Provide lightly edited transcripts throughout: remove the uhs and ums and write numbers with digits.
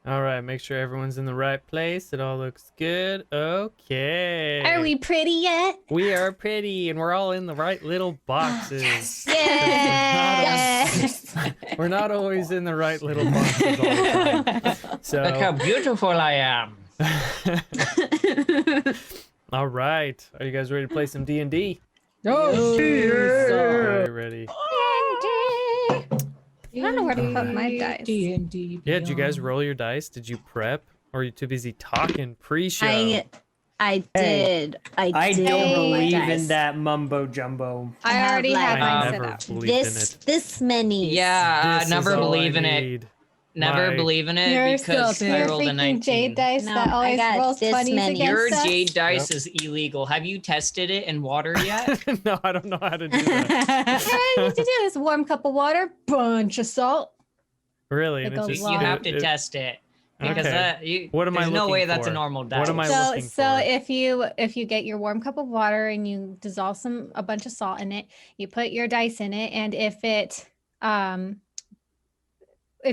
All right, make sure everyone's in the right place. It all looks good. Okay. Are we pretty yet? We are pretty, and we're all in the right little boxes. Yes. We're not always in the right little boxes all the time. So, Look how beautiful I am. all right. Are you guys ready to play some D&D? Oh, Are you ready? I don't know where to put my dice. D&D. Yeah, did you guys roll your dice? Did you prep? Or are you too busy talking pre-show? I did. I did don't roll my believe dice. in that mumbo jumbo. I already had I mine set never up. believed in it. This many. Yeah, This never is all believe I in it. need. Never believe in it You're because so I rolled a freaking 19. jade dice No, that I always got rolls this 20s many. against Your us. jade dice is illegal. Have you tested it in water yet? No, I don't know how to do that. All you need to do is warm cup of water, bunch of salt. Really? And Like it a just, lot. You have to it- test it because Okay. What am I there's no looking way that's a for? normal dice. What am I So looking so for? if you get your warm cup of water and you dissolve a bunch of salt in it, you put your dice in it, and if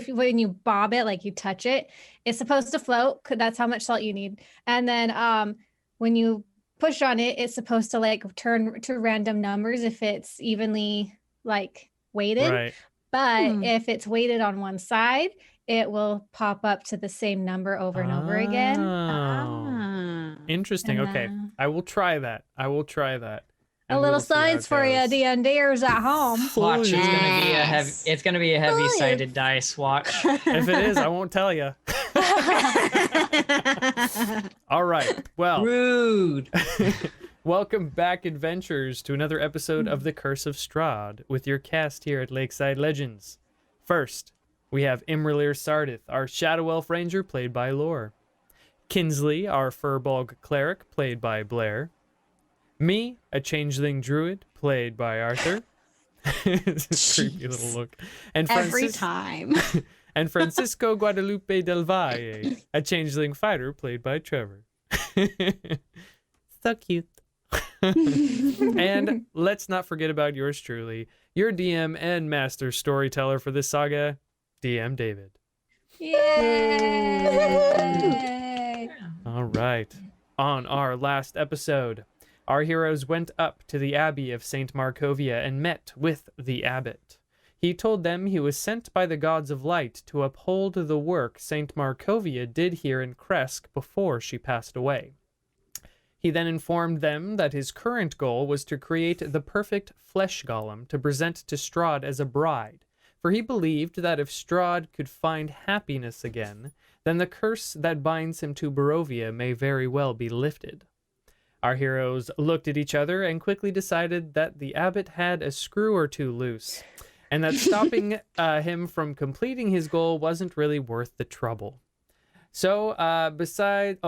when you bob it, like you touch it, it's supposed to float. That's how much salt you need. And then when you push on it, it's supposed to like turn to random numbers if it's evenly like weighted. Right. But if it's weighted on one side, it will pop up to the same number over and over again. Oh. Interesting. And, Okay. I will try that. A And little we'll see how science it for you, goes. D&Ders at home. Watch, it's gonna be a heavy. Yes. It's gonna be a heavy-sided dice. Watch. If it is, I won't tell you. All right. Well, Rude. welcome back, adventurers, to another episode of the Curse of Strahd with your cast here at Lakeside Legendz. First, we have imra'lyr Sardith, our Shadow Elf Ranger, played by Lore. Kinsley, our firbolg cleric, played by Blair. Me, a changeling druid, played by Arthur. Creepy little look. And Every time. And Francisco Guadalupe del Valle, a changeling fighter, played by Trevor. So cute. And let's not forget about yours truly, your DM and master storyteller for this saga, DM David. Yay! All right. On our last episode, our heroes went up to the Abbey of St. Markovia and met with the abbot. He told them he was sent by the gods of light to uphold the work St. Markovia did here in Kresk before she passed away. He then informed them that his current goal was to create the perfect flesh golem to present to Strahd as a bride, for he believed that if Strahd could find happiness again, then the curse that binds him to Barovia may very well be lifted. Our heroes looked at each other and quickly decided that the abbot had a screw or two loose, and that stopping him from completing his goal wasn't really worth the trouble. So, besides,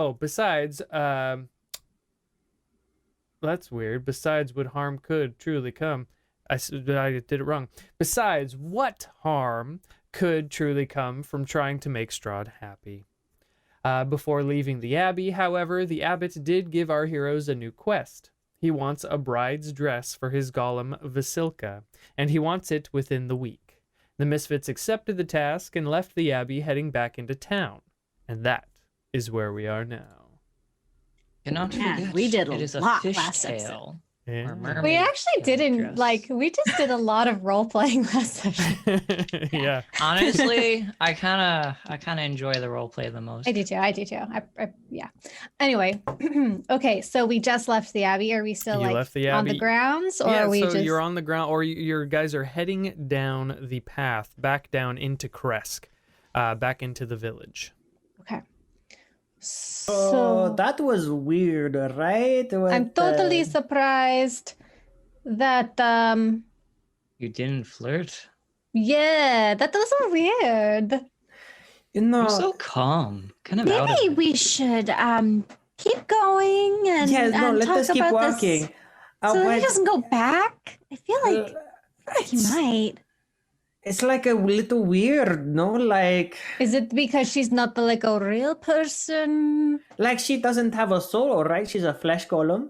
that's weird. Besides what harm could truly come. I did it wrong. Besides what harm could truly come from trying to make Strahd happy. Before leaving the abbey, however, the abbot did give our heroes a new quest. He wants a bride's dress for his golem Vasilka, and he wants it within the week. The misfits accepted the task and left the abbey heading back into town. And that is where we are now. Cannot Man, forget, we did a it is a lot fish last tail. Yeah. Or mermaid We actually tail didn't dress. we just did a lot of role playing last session. Yeah. Honestly, I kind of enjoy the role play the most. I do too. Yeah. Anyway, okay, so we just left the abbey. Are we still You like left the on the abbey. grounds, or Yeah, are we so just? you're on the ground, or your guys are heading down the path, back down into Kresk, back into the village. Okay. So So that was weird, right? I'm totally surprised that You didn't flirt. yeah, that was so weird. you know, You're so calm. Kind of out of Maybe it. we should keep going and, yes, no, and let talk us keep about walking. this so that he doesn't go back. I feel like he it's, might. it's like a little weird, no? Is it because she's not like a real person? Like she doesn't have a soul, right? She's a flesh golem.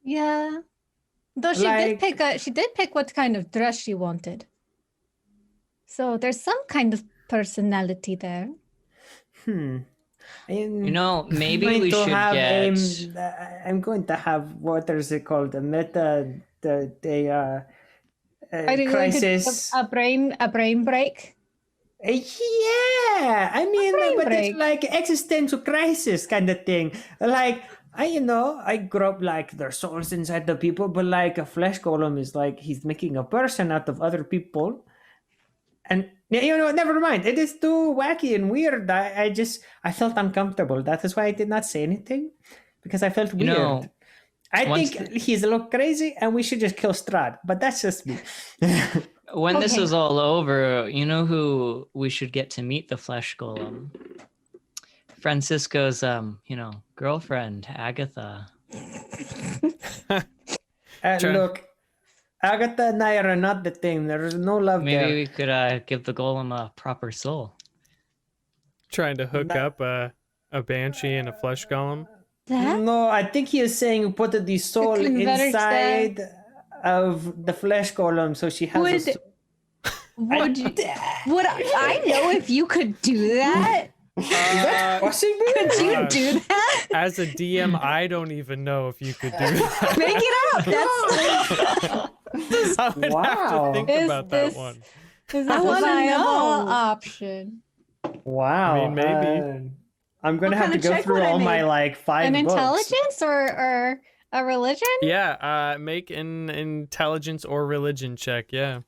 Yeah. Though Like- she did pick what kind of dress she wanted. So there's some kind of personality there. You know, I'm maybe going we to should have get. I'm going to have what is it called? A meta the Are you going to take crisis. a brain break? Yeah, I mean, brain but it's break. like existential crisis kind of thing. Like I grew up like there's souls inside the people, but like a flesh golem is like he's making a person out of other people. And never mind. It is too wacky and weird. I felt uncomfortable. That is why I did not say anything because I felt You weird. know, I once think he's a little crazy, and we should just kill Strahd. But that's just me. when this Okay. is all over, you know who we should get to meet the flesh golem? Francisco's girlfriend, Agatha. Look, Agatha and I are not the thing. There is no love Maybe there. we could give the golem a proper soul. Trying to hook No. up a banshee and a flesh golem. That No, I think he is saying put the soul convert inside of the flesh golem, so she has. would would you, would I know if you could do that? Is that possible? Could you Gosh. do that? As a DM, I don't even know if you could do that. Make it up. That's I would have Wow. to think Is about that this- one. Is I that a wanna viable know. option? Wow. I mean, maybe. I'm gonna What have to kind of go check through would I all my make? like 5 An books. intelligence or a religion? Yeah, make an intelligence or religion check. Yeah.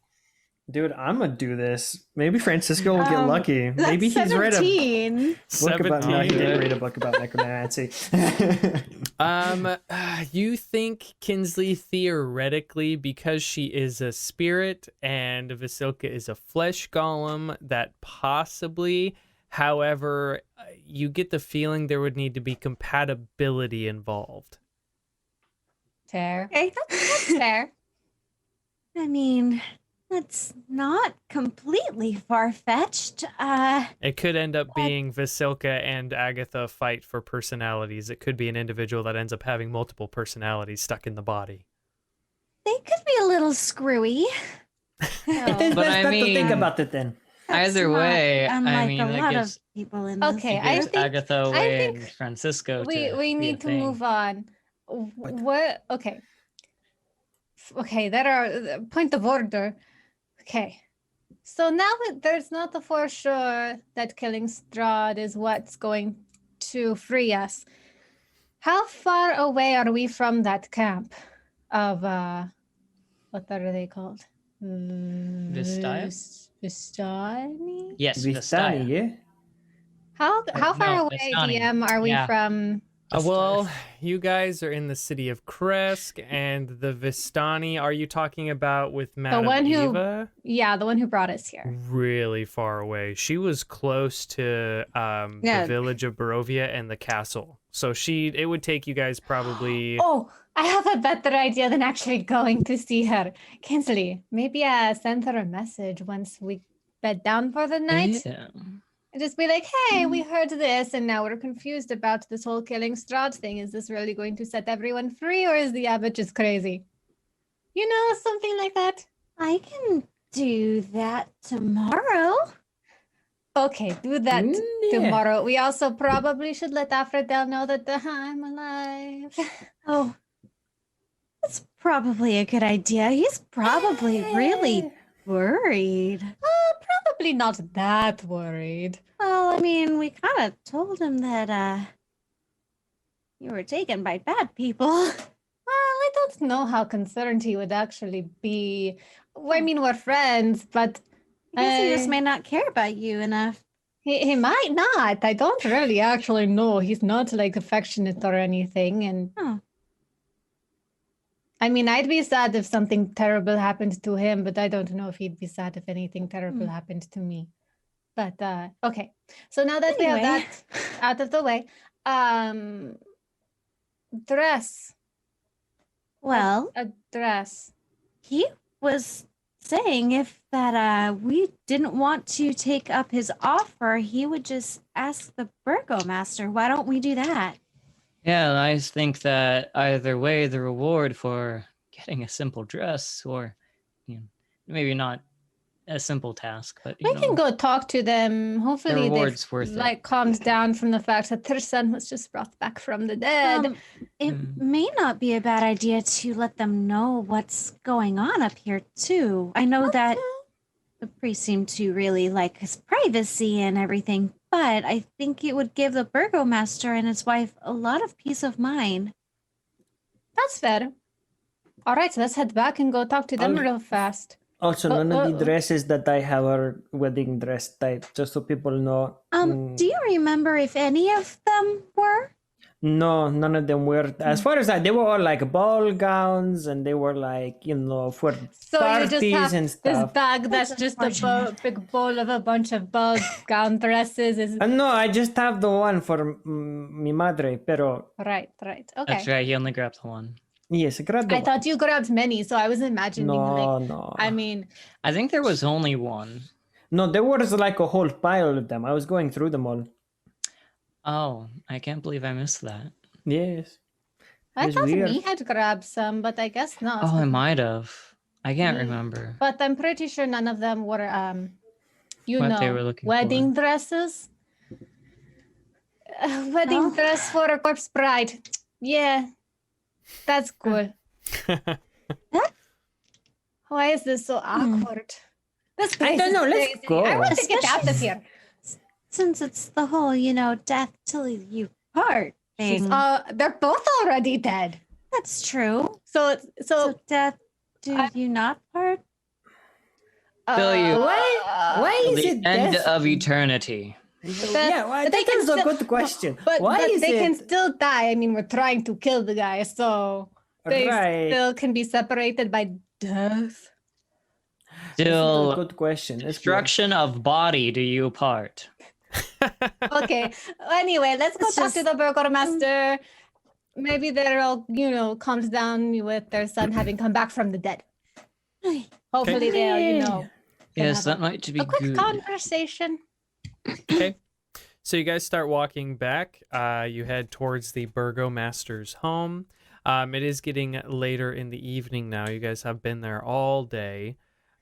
Dude, I'm gonna do this. Maybe Francisco will get lucky. that's Maybe he's read a 17. book about. No, he 17. didn't read a book about necromancy. You think Kinsley theoretically, because she is a spirit and Vasilka is a flesh golem, that possibly, however, you get the feeling there would need to be compatibility involved. Fair. Okay, That's fair. I mean, that's not completely far-fetched. It could end up being Vasilka and Agatha fight for personalities. It could be an individual that ends up having multiple personalities stuck in the body. They could be a little screwy. It is But best I not to think mean- about it then. That's Either not way, unlike I mean, a that lot gives, of people in this Okay, it I gives think- Agatha away think and Francisco. We to we be a need to thing. move on. What? Okay. Okay, that are point of order. Okay. So now that there's not the for sure that killing Strahd is what's going to free us. How far away are we from that camp of what are they called? Vistaya? Vistani? Yes, Vistani, Vistaya. yeah? How far no, away, Vistani. DM, are we Yeah. from? Well, you guys are in the city of Kresk, and the Vistani, are you talking about with Madame one who- Eva? Yeah, the one who brought us here. Really far away. She was close to the Yeah. village of Barovia and the castle. So it would take you guys probably... Oh, I have a better idea than actually going to see her. Kinsley, maybe send her a message once we bed down for the night. Yeah. And just be like, hey, we heard this and now we're confused about this whole killing Strahd thing. Is this really going to set everyone free or is the abbot just crazy? You know, something like that. I can do that tomorrow. Okay, do that Yeah. tomorrow. We also probably should let Aphrodite know that I'm alive. Oh, that's probably a good idea. He's probably really worried. Probably not that worried. Well, I mean, we kind of told him that you were taken by bad people. Well, I don't know how concerned he would actually be. Well, I mean, we're friends, but I guess he just I- may not care about you enough. he might not. I don't really actually know. He's not like affectionate or anything. And Oh. I mean, I'd be sad if something terrible happened to him, but I don't know if he'd be sad if anything terrible happened to me. But okay. So now that we have Anyway. that out of the way, dress. Well, A dress. he was saying if that we didn't want to take up his offer, he would just ask the burgomaster. Why don't we do that? Yeah, I think that either way, the reward for getting a simple dress, or maybe not a simple task, but We can go talk to them. Hopefully, they reward's worth it. like calmed down from the fact that their son was just brought back from the dead. It may not be a bad idea to let them know what's going on up here too. I know that the priest seemed to really like his privacy and everything, but I think it would give the burgomaster and his wife a lot of peace of mind. That's fair. All right, so let's head back and go talk to them I'll- real fast. Also, none of the dresses that I have are wedding dress type, just so people know. Do you remember if any of them were? No, none of them were. As far as they were all like ball gowns, and they were like, for So you parties just have and this stuff. bag that's That's just a unfortunate. big bowl of a bunch of ball gown dresses. Is No, I just have the one for mi madre, pero right. Okay. That's right. He only grabbed the one. yes, grab the I one. thought you grabbed many, so I was imagining No, like. no. I mean, I think there was only one. No, there was like a whole pile of them. I was going through them all. Oh, I can't believe I missed that. Yes. I It's thought weird. me had grabbed some, but I guess not. Oh, I might have. I can't Me- remember. But I'm pretty sure none of them were, What they were looking wedding dresses. Wedding No. dress for a corpse bride. Yeah, that's cool. Why is this so awkward? This I place don't is know, let's crazy. go. I want to get out of here. Since it's the whole, death till you part thing. They're both already dead. That's true. So So death, do you not part? Till you- Why Till is the it end death? of eternity. Yeah, why, they that can is a still- good question. But, Why but is they it can still die. I mean, we're trying to kill the guy, so they right? still can be separated by death. That's a Till good question. That's good. destruction of body do you part. Okay. Anyway, let's go It's talk to just- the burgomaster. Maybe they're all, calmed down with their son having come back from the dead. Hopefully they'll, can Yes, have that might be a quick good. conversation. Okay. So you guys start walking back. You head towards the burgomaster's home. It is getting later in the evening now. You guys have been there all day.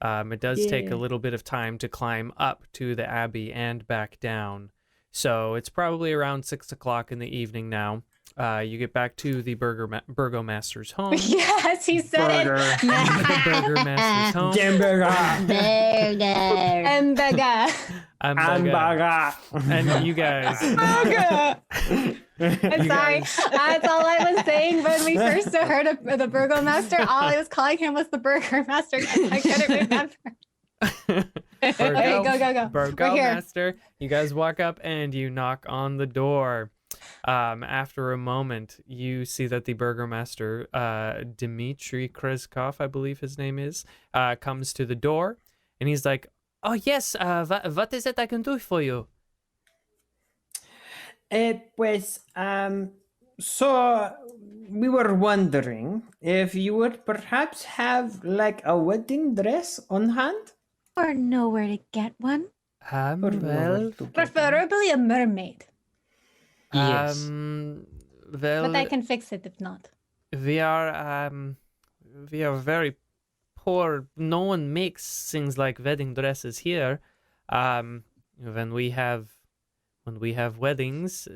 It does take a Yeah. little bit of time to climb up to the abbey and back down. So it's probably around 6 o'clock in the evening now. You get back to the burgomaster's home. Yes, he said Burger. The burgomaster's home. Burger. And the guy. Hamburger. And you guys. I'm sorry. That's all I was saying when we first heard of the burgomaster. All I was calling him was the burgomaster. I couldn't remember. Okay, go. We're here. Burgomaster. You guys walk up and you knock on the door. After a moment, you see that the burgomaster, Dmitry Kreskov, I believe his name is, comes to the door, and he's like, "Oh yes, what is it I can do for you?" So we were wondering if you would perhaps have like a wedding dress on hand? Or nowhere to get one. Or Well, nowhere to get Preferably a mermaid. Yes. Well, But I can fix it if not. we are very poor. No one makes things like wedding dresses here. When we have weddings,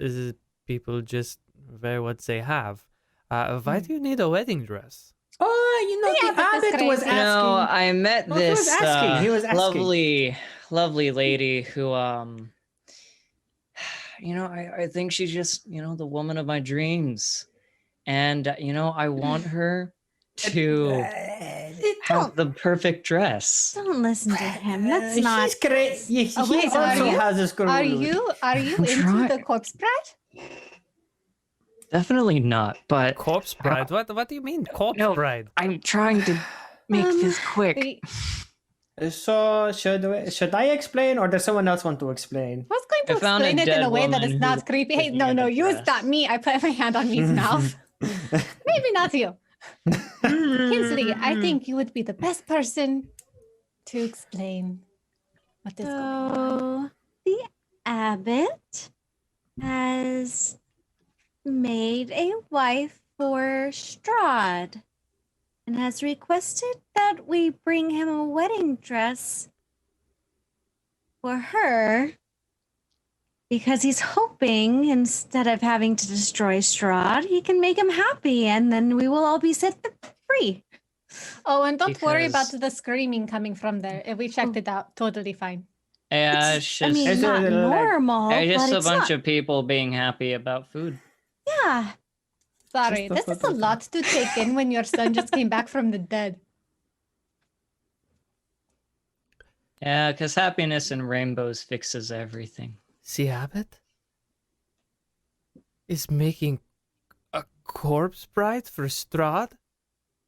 people just wear what they have. Why do you need a wedding dress? Oh, Yeah, the but this abbot was crazy. asking. I met No, he was this asking, he was asking. lovely lady who I think she's just the woman of my dreams, and I want her to have the perfect dress. Don't listen to him. That's not. He's crazy. Yes, Oh, he wait, so also has a screw. Are you into trying. the corpse bride? Definitely not, but Corpse bride? What do you mean corpse No. bride? I'm trying to make this quick. The- So should I explain, or does someone else want to explain? I was going to I found a explain it in dead a way that woman is who not was creepy. Hey, looking no, at no, the you dress. stop me. I put my hand on me's mouth. Maybe not you. Kinsley, I think you would be the best person to explain what is going on. So the abbot has made a wife for Strahd and has requested that we bring him a wedding dress for her because he's hoping instead of having to destroy Strahd, he can make him happy and then we will all be set free. Oh, and don't worry about Because- the screaming coming from there. We checked it out. Totally fine. Yeah, it's I just, mean, It's not like- normal, just but a it's bunch not. of people being happy about food. Yeah. Sorry, Just this is a lot to take in when your son just came back from the dead. Yeah, because happiness and rainbows fixes everything. The abbot is making a corpse bride for Strahd?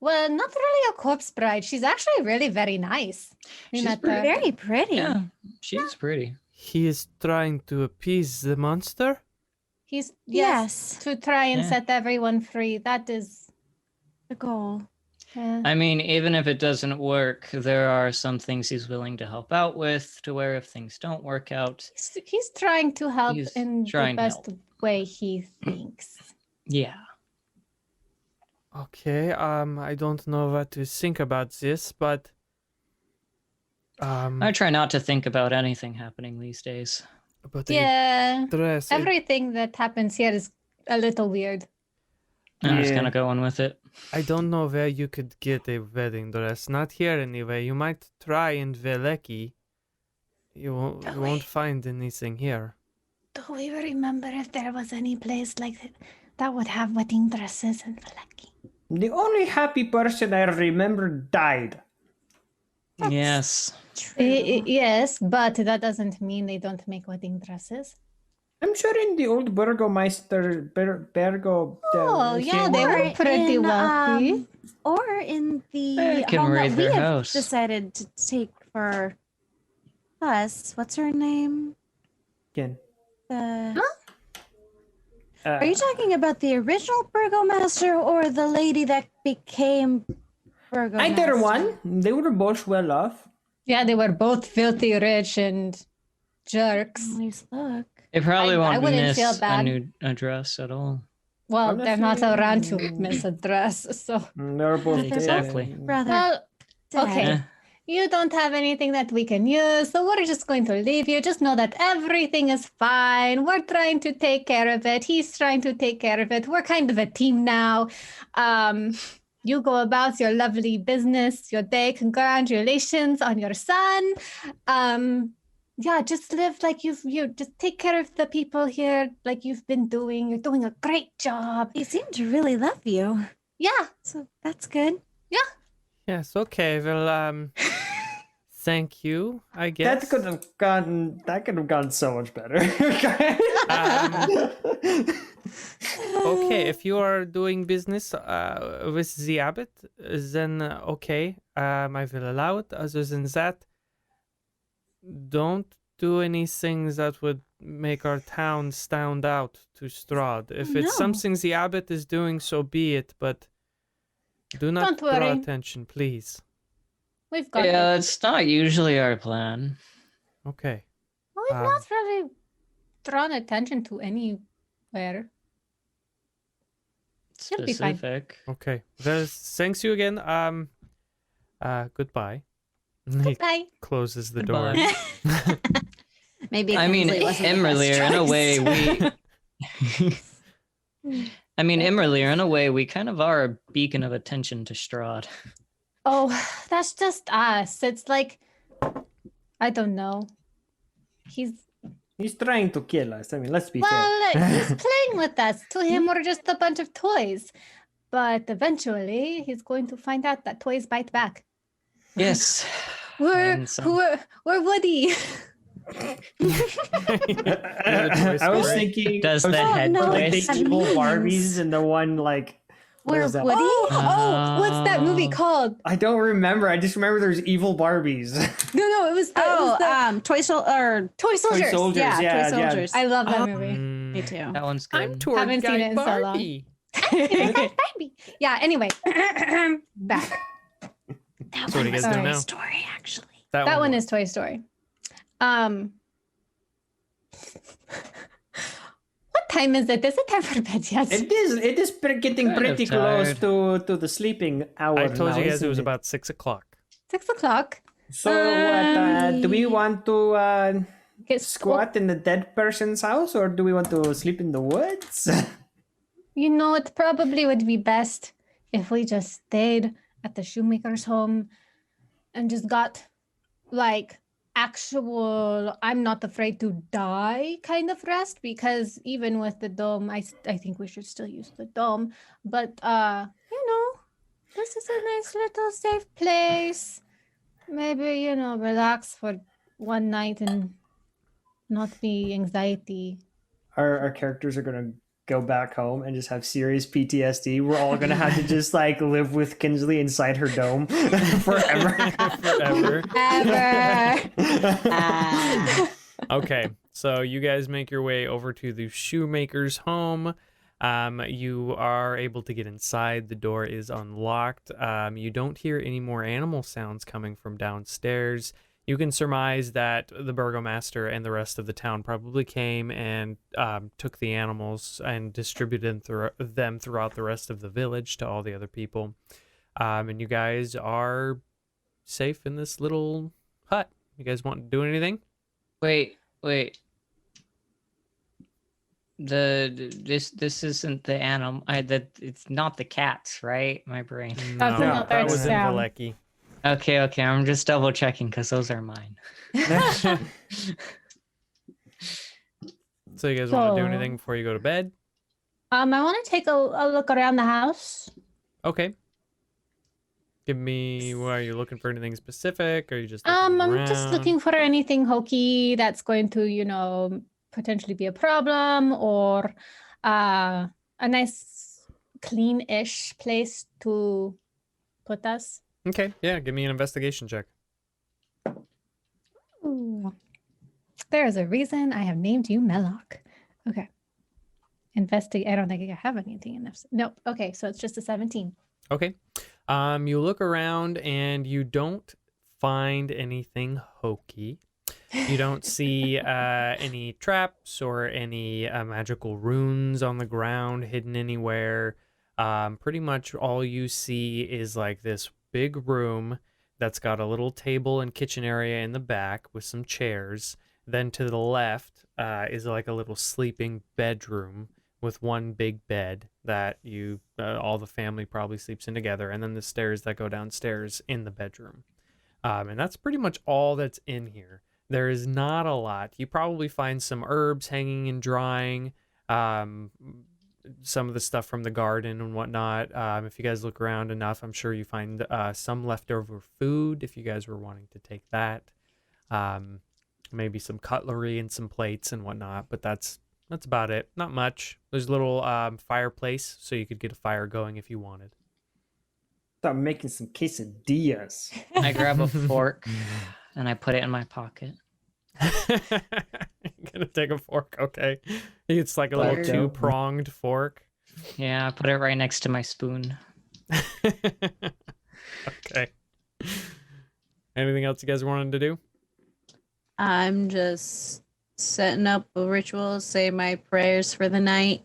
Well, not really a corpse bride. She's actually really very nice. We She's met pretty- her. Very pretty. Yeah, she's pretty. He is trying to appease the monster? He's Yes. to try and Yeah. set everyone free. That is. The goal. I mean, even if it doesn't work, there are some things he's willing to help out with, to where if things don't work out, He's trying to help He's in the trying to best help. way he thinks. yeah. Okay, I don't know what to think about this, but I try not to think about anything happening these days. but Yeah. dress. Everything that happens here is a little weird. I'm just Yeah. kind of going with it. I don't know where you could get a wedding dress. Not here anyway. You might try in Veleki. You won't find anything here. Do we remember if there was any place like that would have wedding dresses in Valaki? The only happy person I remember died. Yes. Yes, but that doesn't mean they don't make wedding dresses. I'm sure in the old Burgomeister, Bergo. Oh, yeah, he they was- were pretty in, wealthy. or in the They can home raid that we their have house. decided to take for us. What's her name? Again. The... Uh, Are you talking about the original Burgomaster or the lady that became Burgomaster? Either one. They were both well off. Yeah, they were both filthy rich and jerks. Always look. They probably I won't wouldn't miss feel a bad. new address at all. Well, they're not Honestly, around to miss a dress, so. They were both Exactly. Rather Well, dead. okay. Yeah. You don't have anything that we can use, so we're just going to leave you. Just know that everything is fine. We're trying to take care of it. He's trying to take care of it. We're kind of a team now. You go about your lovely business, your day. Congratulations on your son. Yeah, just live like you just take care of the people here like you've been doing. You're doing a great job. They seem to really love you. Yeah. So that's good. Yes, okay. Well, thank you, I guess. That could have gone so much better. Okay, if you are doing business with the abbot, then okay, I will allow it. Other than that, don't do anything that would make our town stand out to Strahd. If it's No. something the abbot is doing, so be it, but do not Don't draw worry. attention, please. We've got Yeah, it. it's not usually our plan. Okay. We've um, not really drawn attention to anywhere. You'll be fine. Specific. Okay. Well, thanks you again. Goodbye. He Bye. closes the door. Goodbye. Maybe I mean, Kingsley wasn't the best imra'lyr, in a choice. way, I mean, imra'lyr, in a way, we kind of are a beacon of attention to Strahd. Oh, that's just us. It's like, I don't know. He's, He's trying to kill us. I mean, let's be well, fair. he's playing with us. To him, we're just a bunch of toys. But eventually, he's going to find out that toys bite back. Yes. We're And some- we're Woody. I was thinking. Does I was the Oh, head no, like the twist? that evil means- Barbies and the one like. what We're was that? Woody? Oh, what's that movie Oh. called? I don't remember. I just remember there's evil Barbies. No, it was the, Toy or Toy Soldiers. Soldiers. yeah, yeah, Toy yeah. Soldiers. I love that movie. Me too. That one's I'm good. tour Haven't seen guide it in so long. Barbie. Yeah, anyway. Back. That So what do you was guys do a now? story, actually. That one is Toy Story. What time is it? Is it time for bed yet? It is. It is getting Kind of pretty close tired. to the sleeping hour. I told now, you guys it isn't was about 6 o'clock. 6 o'clock. So what? Do we want to Get squat in the dead person's house, or do we want to sleep in the woods? You know, it probably would be best if we just stayed at the shoemaker's home and just got like actual I'm not afraid to die kind of rest, because even with the dome, I think we should still use the dome. But you know, this is a nice little safe place. Maybe, you know, relax for one night and not be anxiety. Our characters are gonna go back home and just have serious PTSD. We're all gonna have to just like live with Kinsley inside her dome forever. Forever. Ever. Okay, so you guys make your way over to the shoemaker's home. You are able to get inside. The door is unlocked. You don't hear any more animal sounds coming from downstairs. You can surmise that the burgomaster and the rest of the town probably came and took the animals and distributed them throughout the rest of the village to all the other people. And you guys are safe in this little hut. You guys want to do anything? Wait. This isn't the animal. It's not the cats, right? My brain. That's No, not that our was in sound. Valecki. Okay. I'm just double checking because those are mine. So you guys want to do So- anything before you go to bed? I want to take a look around the house. Okay. Give me. What, are you looking for anything specific? Or are you just looking I'm just around? looking for anything hokey that's going to, you know, potentially be a problem, or a nice clean-ish place to put us. Okay, yeah, give me an investigation check. Ooh. There's a reason I have named you Melloc. Okay. Investigate. I don't think I have anything in this. Nope. Okay, so it's just a 17. Okay. You look around and you don't find anything hokey. You don't see any traps or any magical runes on the ground hidden anywhere. Pretty much all you see is like this big room that's got a little table and kitchen area in the back with some chairs. Then to the left is like a little sleeping bedroom with one big bed that you all the family probably sleeps in together, and then the stairs that go downstairs in the bedroom. And that's pretty much all that's in here. There is not a lot. You probably find some herbs hanging and drying, some of the stuff from the garden and whatnot. If you guys look around enough, I'm sure you find some leftover food if you guys were wanting to take that. Maybe some cutlery and some plates and whatnot, but that's about it. Not much. There's a little fireplace, so you could get a fire going if you wanted. Start making some quesadillas. I grab a fork and I put it in my pocket. Gonna take a fork, okay. It's like a little Fire. two-pronged fork. Yeah, I put it right next to my spoon. Okay. Anything else you guys wanted to do? I'm just setting up a ritual, say my prayers for the night.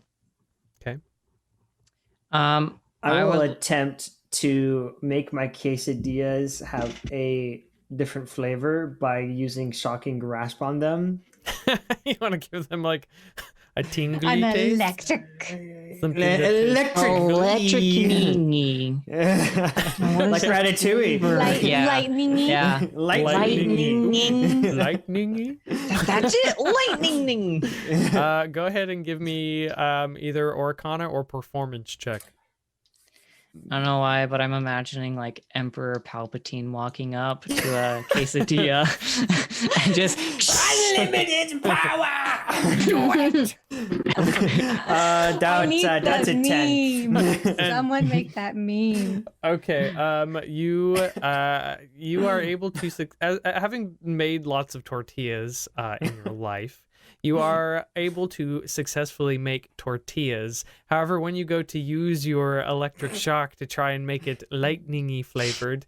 I I will would- attempt to make my quesadillas have a different flavor by using shocking grasp on them. You want to give them like a tingly I'm taste? electric. Something that tastes- Electric. Like Ratatouille. Yeah. Lightning. Yeah. Lightning-y. Lightning. Lightning-y? That's it. Lightning. Go ahead and give me either Arcana or Performance check. I don't know why, but I'm imagining like Emperor Palpatine walking up to a quesadilla and just Unlimited power! Do it! I need That's a that 10. meme. Someone make that meme. Okay. You are able to having made lots of tortillas in your life. You are able to successfully make tortillas. However, when you go to use your electric shock to try and make it lightning-y flavored,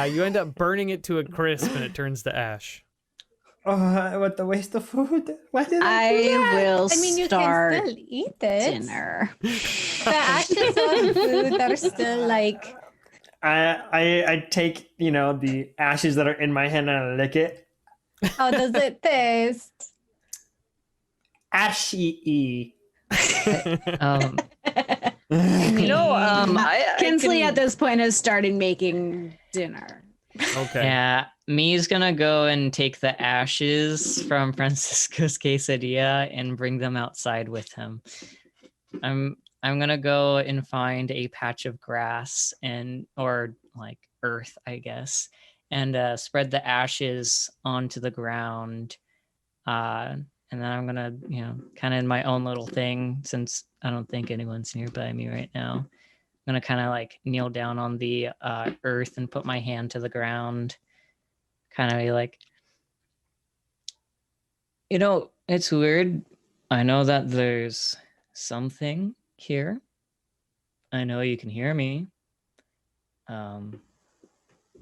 you end up burning it to a crisp and it turns to ash. Oh, what a waste of food. Why did I do I that? will I mean, you start can still eat it. dinner. The ashes on food that are still like I take, the ashes that are in my hand and I lick it. How does it taste? Ashy. Um, Kinsley at this point has started making dinner. Okay. Yeah, me's gonna go and take the ashes from Francisco's quesadilla and bring them outside with him. I'm gonna go and find a patch of grass or like earth, I guess, and spread the ashes onto the ground. And then I'm gonna, kind of in my own little thing, since I don't think anyone's nearby me right now. I'm gonna kind of like kneel down on the earth and put my hand to the ground, kind of be like, it's weird. I know that there's something here. I know you can hear me.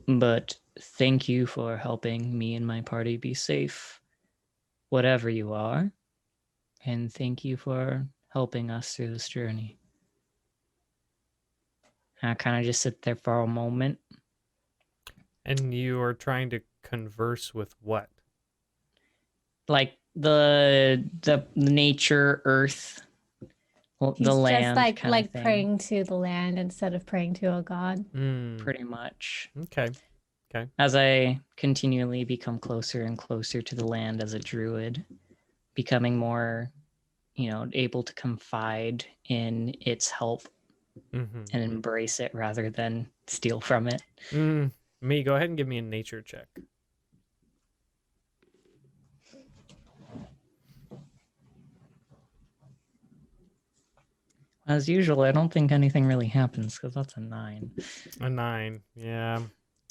But thank you for helping me and my party be safe, whatever you are. And thank you for helping us through this journey. And I kind of just sit there for a moment. And you are trying to converse with what? Like the nature, earth, He's the land. just like kind of thing. praying to the land instead of praying to a god. Pretty much. Okay. As I continually become closer and closer to the land as a druid, becoming more, able to confide in its help and embrace it rather than steal from it. Me, go ahead and give me a nature check. As usual, I don't think anything really happens because that's a 9. A 9. Yeah.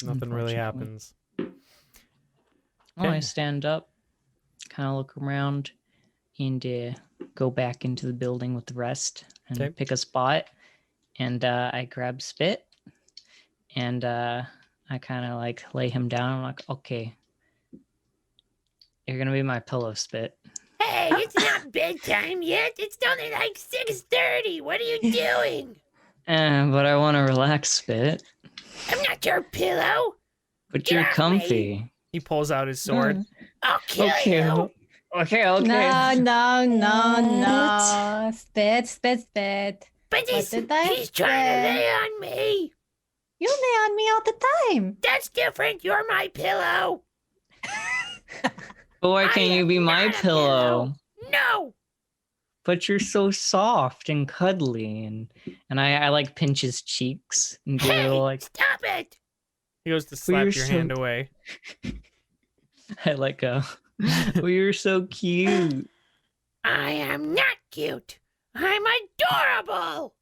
Nothing really Unfortunately. happens. Well, I Okay. stand up, kind of look around, and go back into the building with the rest and Okay. pick a spot. And I grab Spit, and I kind of like lay him down. I'm like, okay, you're gonna be my pillow, Spit. Hey, it's not bedtime yet. It's only like 6:30. What are you doing? But I want to relax, Spit. I'm not your pillow. But Get you're off me. comfy. He pulls out his sword. I'll kill Okay. you. Okay. No. Spit. But What did I he's trying to say? lay on me. You lay on me all the time. That's different. You're my pillow. But why I can't you am be my not a pillow? No. But you're so soft and cuddly, and I like pinch his cheeks and do Hey, like stop it. He goes to slap you're your so- hand away. I like well, you're so cute. I am not cute. I'm adorable.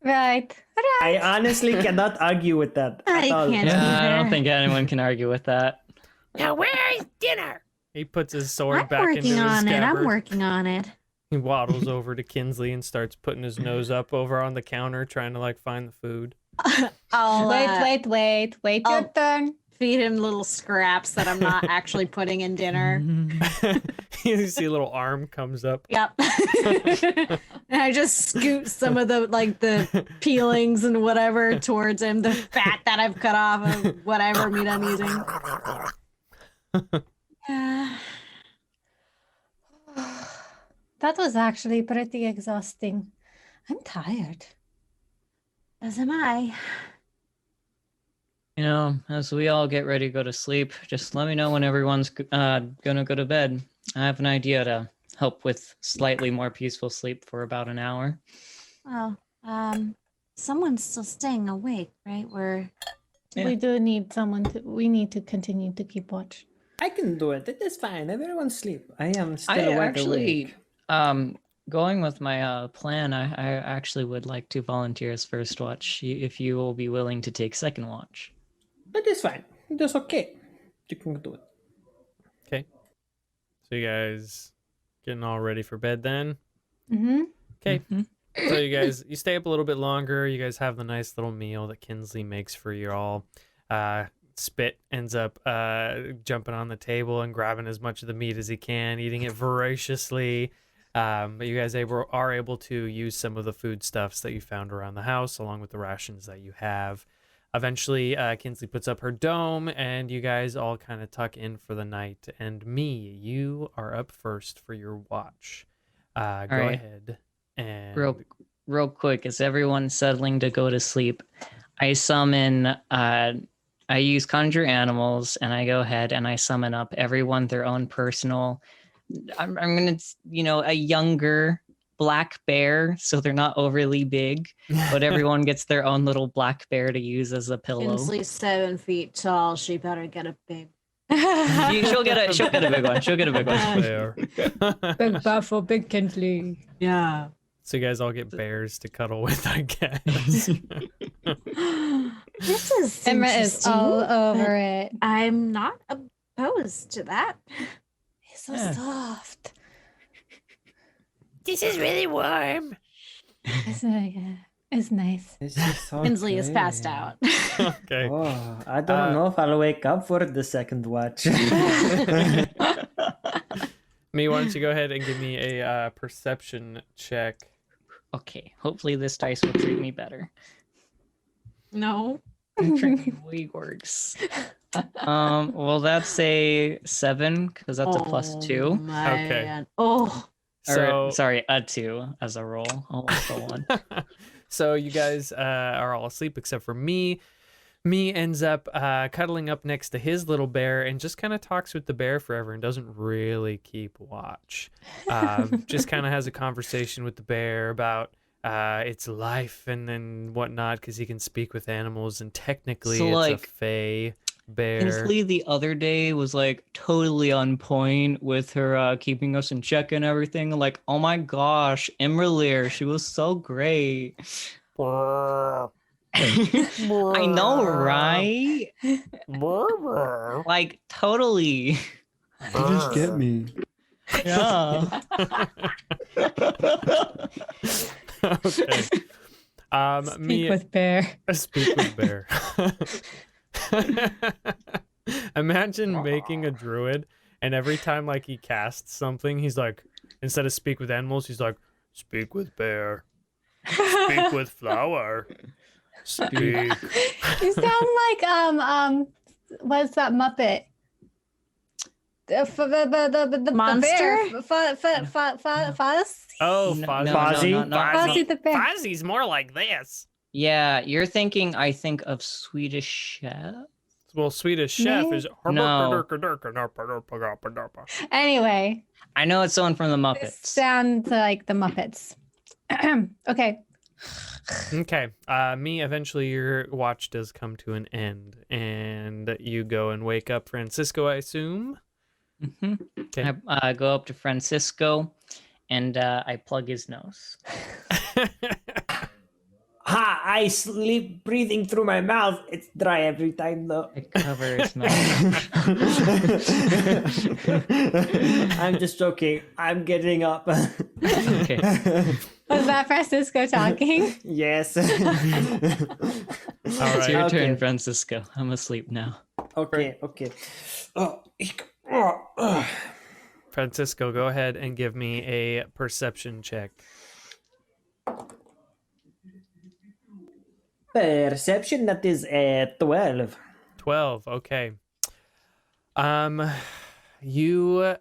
Right. I honestly cannot argue with that I at all. can't. Yeah, I don't either. think anyone can argue with that. Now where's dinner? He puts his sword I'm back into working his on it. scabbard. I'm working on it. He waddles over to Kinsley and starts putting his nose up over on the counter, trying to like find the food. I'll Wait your I'll- turn. feed him little scraps that I'm not actually putting in dinner. You see a little arm comes up. Yep. And I just scoot some of the peelings and whatever towards him, the fat that I've cut off of whatever meat I'm using. That was actually pretty exhausting. I'm tired. As am I. As we all get ready to go to sleep, just let me know when everyone's gonna go to bed. I have an idea to help with slightly more peaceful sleep for about an hour. Well, someone's still staying awake, right? Yeah. We do need someone we need to continue to keep watch. I can do it. It is fine. Everyone sleep. I am still I awake. actually, going with my plan, I actually would like to volunteer as first watch if you will be willing to take second watch. It is fine. It is okay. You can do it. Okay. So you guys getting all ready for bed then? Mm-hmm. Okay. So you stay up a little bit longer. You guys have the nice little meal that Kinsley makes for you all. Spit ends up jumping on the table and grabbing as much of the meat as he can, eating it voraciously. But you guys are able to use some of the foodstuffs that you found around the house, along with the rations that you have. Eventually, Kinsley puts up her dome, and you guys all kind of tuck in for the night. And you are up first for your watch. Go right. ahead and Real quick, as everyone's settling to go to sleep, I summon. I use conjure animals, and I go ahead and I summon up everyone their own personal. I'm gonna, a younger black bear, so they're not overly big, but everyone gets their own little black bear to use as a pillow. Kinsley's 7 feet tall. She better get a big. She'll get a big one. She'll get a big one. Bear. Big Buffalo, big Kinsley. Yeah. So you guys all get bears to cuddle with, I guess. This is Emma is interesting, all but over it. I'm not opposed to that. He's so Yeah. soft. This is really warm. It's nice. This is so Kinsley is passed great. out. Okay. Oh, I don't know if I'll wake up for the second watch. Me, why don't you go ahead and give me a perception check? Okay, hopefully this dice will treat me better. No. Treat me way worse. Well, that's a 7 because that's a +2. Okay. Man. Oh. So, Sorry, a 2 as a roll. Almost a 1. so you guys are all asleep except for me. Me ends up cuddling up next to his little bear and just kind of talks with the bear forever and doesn't really keep watch. Just kind of has a conversation with the bear about its life and then whatnot, because he can speak with animals, and technically So, it's like, a fey bear. Kinsley the other day was like totally on point with her keeping us in check and everything. Like, oh my gosh, imra'lyr, she was so great. I know, right? Like, totally. You just get me. Yeah. Okay. Speak with bear. Speak with bear. Imagine making a druid, and every time like he casts something, he's like, instead of speak with animals, he's like, speak with bear, speak with flower, speak. You sound like what's that Muppet? The Monster? Fuzz. Oh, No, Fozzie. Fozzie? Fozzie the bear. Fozzie's more like this. Yeah, you're thinking, I think, of Swedish Chef. Well, Swedish Chef is. No. Anyway, I know it's someone from the it Muppets. sounds like the Muppets. Okay. Okay. Me, eventually your watch does come to an end, and you go and wake up Francisco, I assume. hmm Okay. I go up to Francisco and I plug his nose. Ha! I sleep breathing through my mouth. It's dry every time though. I cover his mouth. I'm just joking. I'm getting up. Okay. Was that Francisco talking? Yes. All It's right. your Okay. turn, Francisco. I'm asleep now. Okay. Oh, Francisco, go ahead and give me a perception check. Perception, that is a 12. 12. Okay. You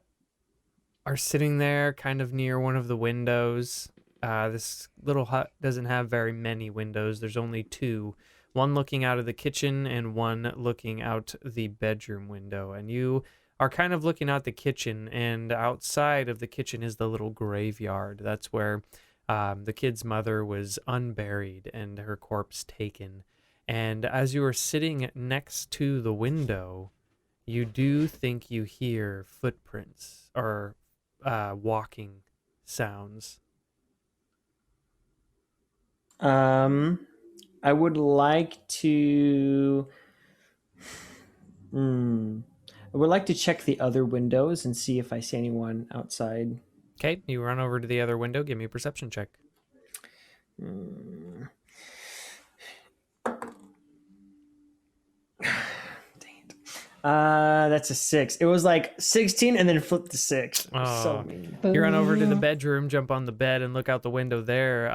are sitting there kind of near one of the windows. This little hut doesn't have very many windows. There's only 2. One looking out of the kitchen and one looking out the bedroom window. And you are kind of looking out the kitchen, and outside of the kitchen is the little graveyard. That's where the kid's mother was unburied and her corpse taken. And as you are sitting next to the window, you do think you hear footprints or walking sounds. I would like to. I would like to check the other windows and see if I see anyone outside. Okay, you run over to the other window. Give me a perception check. Dang it. That's a 6. It was like 16 and then flipped to 6. So Oh. mean. You run over to the Boo. bedroom, jump on the bed, and look out the window there.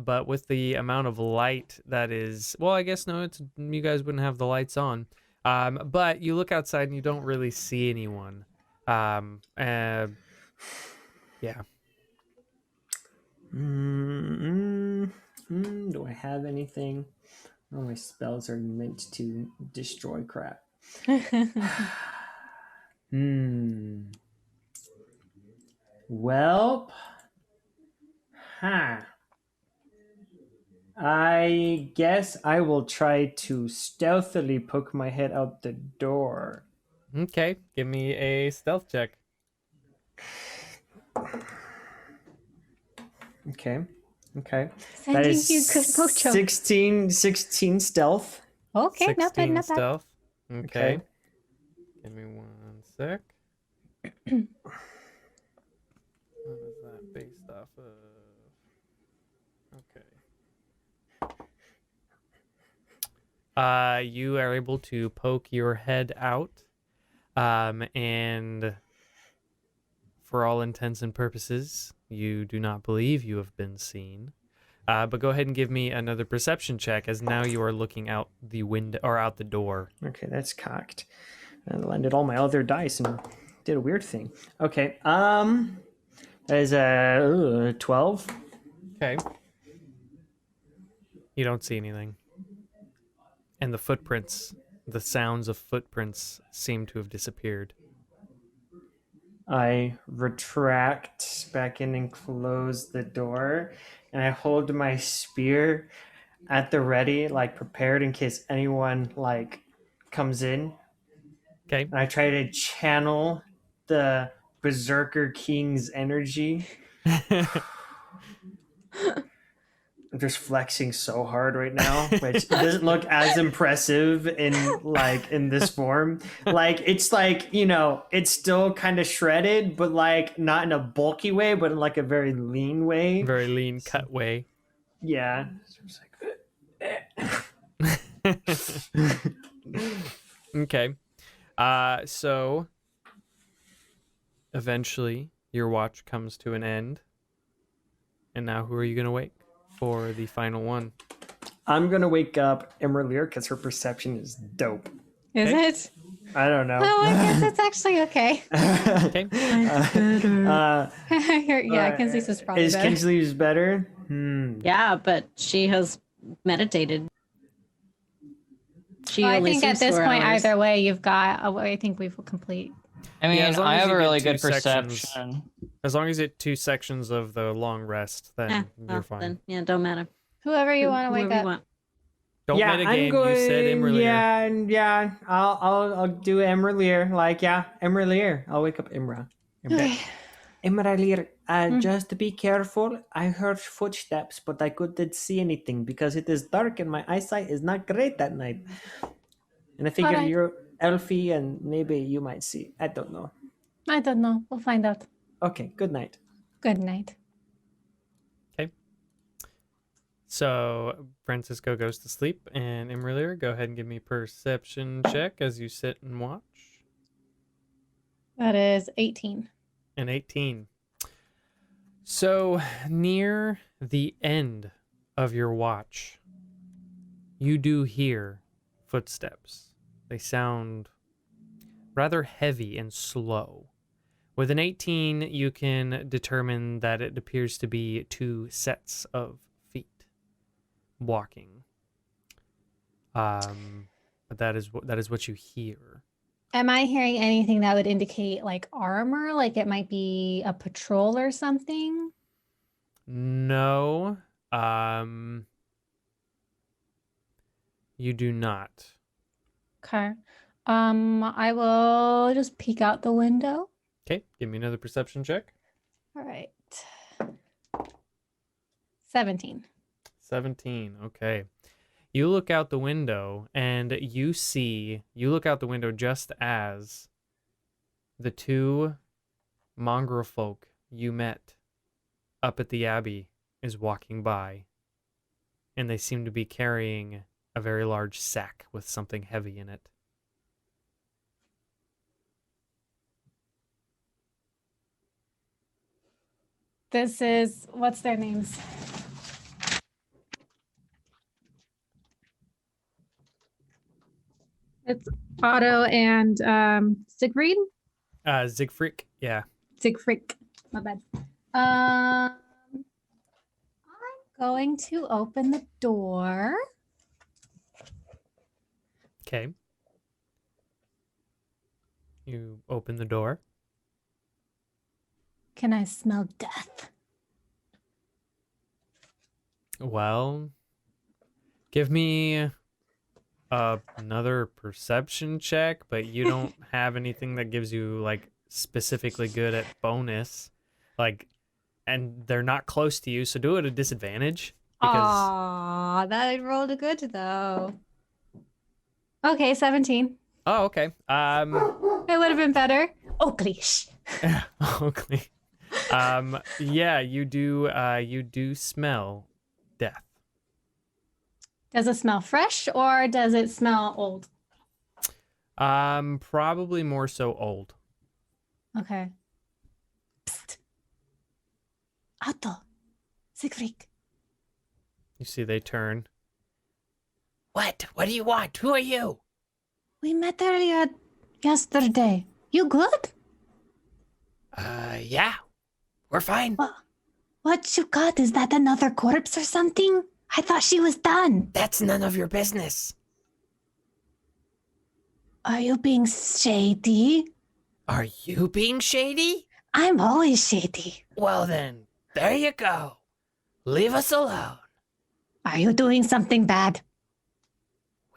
But with the amount of light that is, well, I guess no, it's you guys wouldn't have the lights on. But you look outside and you don't really see anyone. Yeah. Do I have anything? All my spells are meant to destroy crap. Well, I guess I will try to stealthily poke my head out the door. Okay, give me a stealth check. Okay. That Sending is you good mojo. 16 stealth. Okay, not bad, 16 not bad. stealth. Okay. Okay. Give me 1 sec. What is that based off of? Okay. You are able to poke your head out, and for all intents and purposes, you do not believe you have been seen. But go ahead and give me another perception check, as now you are looking out the window or out the door. Okay, that's cocked. I landed all my other dice and did a weird thing. Okay, that is a 12. Okay. You don't see anything. And the footprints, the sounds of footprints seem to have disappeared. I retract back in and close the door, and I hold my spear at the ready, like prepared in case anyone like comes in. Okay. And I try to channel the Berserker King's energy. I'm just flexing so hard right now, which doesn't look as impressive in this form. Like it's like, it's still kind of shredded, but like not in a bulky way, but in like a very lean way. Very lean cut way. Yeah. Okay. So eventually your watch comes to an end. And now who are you going to wake for the final one? I'm going to wake up imra'lyr because her perception is dope. Is Okay. it? I don't know. Oh, I guess it's actually okay. Okay. Yeah, Kinsley's is probably Is better. Kinsley's better? Yeah, but she has meditated. She Well, I only think at sleeps this 4 point, hours. either way, you've got. I think we've complete. I mean, Yeah, as long I as have you a get really 2 good sections. perception. As long as you get 2 sections of the long rest, then Eh, you're well, fine. then, yeah, don't matter. Whoever you want to wake Whoever you up. want. Don't yeah, metagame. I'm going. You said imra'lyr. Yeah. I'll do imra'lyr. Like, yeah, imra'lyr. I'll wake up Imra. Okay. Imra'lyr, just be careful. I heard footsteps, but I couldn't see anything because it is dark and my eyesight is not great that night. And I figure Alright. you're elfie and maybe you might see. I don't know. I don't know. We'll find out. Okay, good night. Good night. So Francisco goes to sleep, and imra'lyr, go ahead and give me perception check as you sit and watch. That is 18. An 18. So near the end of your watch, you do hear footsteps. They sound rather heavy and slow. With an 18, you can determine that it appears to be 2 sets of feet walking. But that is what you hear. Am I hearing anything that would indicate like armor? Like it might be a patrol or something? No. You do not. Okay. I will just peek out the window. Okay, give me another perception check. All right. 17. 17. Okay. You look out the window and you look out the window just as the 2 mongrel folk you met up at the Abbey is walking by. And they seem to be carrying a very large sack with something heavy in it. This is, what's their names? It's Otto and Siegfried? Siegfried, yeah. Siegfried, my bad. I'm going to open the door. Okay. You open the door. Can I smell death? Well, give me another perception check, but you don't have anything that gives you like specifically good at bonus. Like, and they're not close to you, so do it at a disadvantage. Because Aw, that rolled good though. Okay, 17. oh, okay. It would have been better. Oh, please. Okay. Yeah, you do smell death. Does it smell fresh or does it smell old? Probably more so old. Okay. Psst. Otto. Siegfried. You see they turn. What? What do you want? Who are you? We met earlier yesterday. You good? Yeah. We're fine. What you got? Is that another corpse or something? I thought she was done. That's none of your business. Are you being shady? Are you being shady? I'm always shady. Well then, there you go. Leave us alone. Are you doing something bad?